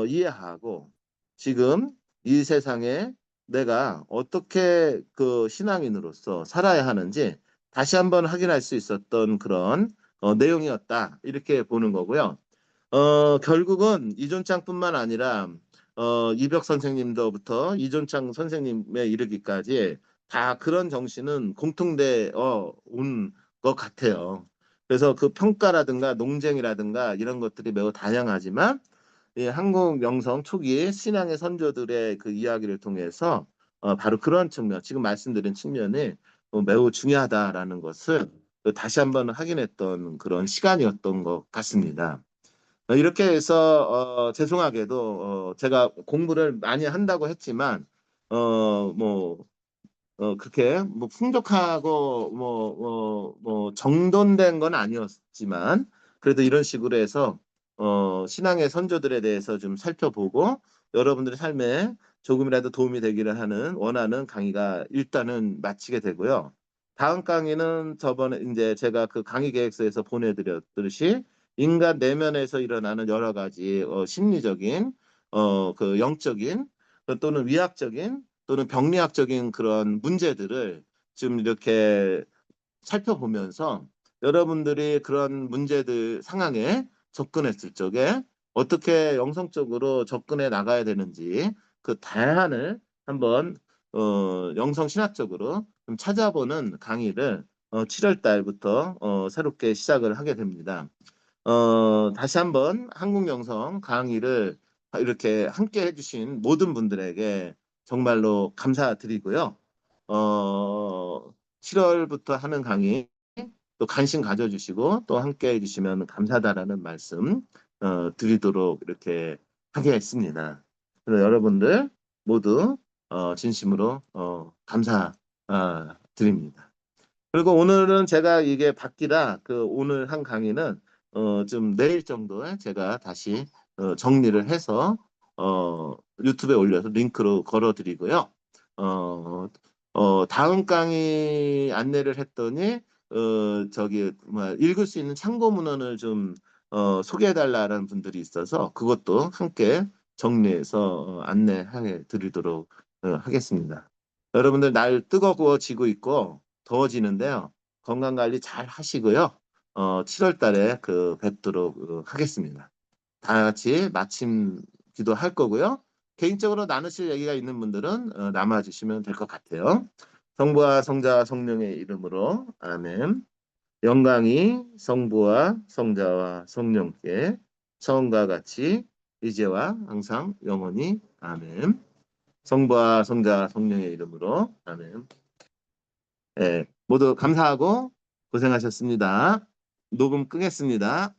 이해하고 지금 이 세상에 내가 어떻게 그 신앙인으로서 살아야 하는지 다시 한번 확인할 수 있었던 그런 내용이었다. 이렇게 보는 거고요. 결국은 이존창뿐만 아니라 이벽 선생님도부터 이존창 선생님에 이르기까지 다 그런 정신은 공통되어 온 것 같아요. 그래서 그 평가라든가 논쟁이라든가 이런 것들이 매우 다양하지만 이 한국 명성 초기 신앙의 선조들의 그 이야기를 통해서 바로 그런 측면, 지금 말씀드린 측면이 매우 중요하다라는 것을 다시 한번 확인했던 그런 시간이었던 것 같습니다. 이렇게 해서 죄송하게도 제가 공부를 많이 한다고 했지만 뭐 그렇게 뭐 풍족하고 뭐 정돈된 건 아니었지만 그래도 이런 식으로 해서 신앙의 선조들에 대해서 좀 살펴보고 여러분들의 삶에 조금이라도 도움이 되기를 하는 원하는 강의가 일단은 마치게 되고요. 다음 강의는 저번에 이제 제가 그 강의 계획서에서 보내드렸듯이 인간 내면에서 일어나는 여러 가지 심리적인 그 영적인 또는 위학적인 또는 병리학적인 그런 문제들을 좀 이렇게 살펴보면서 여러분들이 그런 문제들 상황에 접근했을 적에 어떻게 영성적으로 접근해 나가야 되는지 그 다양한을 한번 영성 신학적으로 좀 찾아보는 강의를 7월 달부터 새롭게 시작을 하게 됩니다. 다시 한번 한국 영성 강의를 이렇게 함께 해주신 모든 분들에게 정말로 감사드리고요. 7월부터 하는 강의 또 관심 가져주시고 또 함께 해주시면 감사하다라는 말씀 드리도록 이렇게 하겠습니다. 그래서 여러분들 모두 진심으로 감사드립니다. 그리고 오늘은 제가 이게 바뀌라 그 오늘 한 강의는 좀 내일 정도에 제가 다시 정리를 해서 유튜브에 올려서 링크로 걸어드리고요. 다음 강의 안내를 했더니 저기 뭐 읽을 수 있는 참고 문헌을 좀 소개해달라는 분들이 있어서 그것도 함께 정리해서 안내해 드리도록 하겠습니다. 여러분들 날 뜨거워지고 있고 더워지는데요. 건강 관리 잘 하시고요. 7월 달에 그 뵙도록 하겠습니다. 다 같이 마침 기도할 거고요. 개인적으로 나누실 얘기가 있는 분들은 남아주시면 될 것 같아요. 성부와 성자와 성령의 이름으로 아멘. 영광이 성부와 성자와 성령께 처음과 같이 이제와 항상 영원히 아멘. 성부와 성자와 성령의 이름으로 아멘. 예, 모두 감사하고 고생하셨습니다. 녹음 끄겠습니다.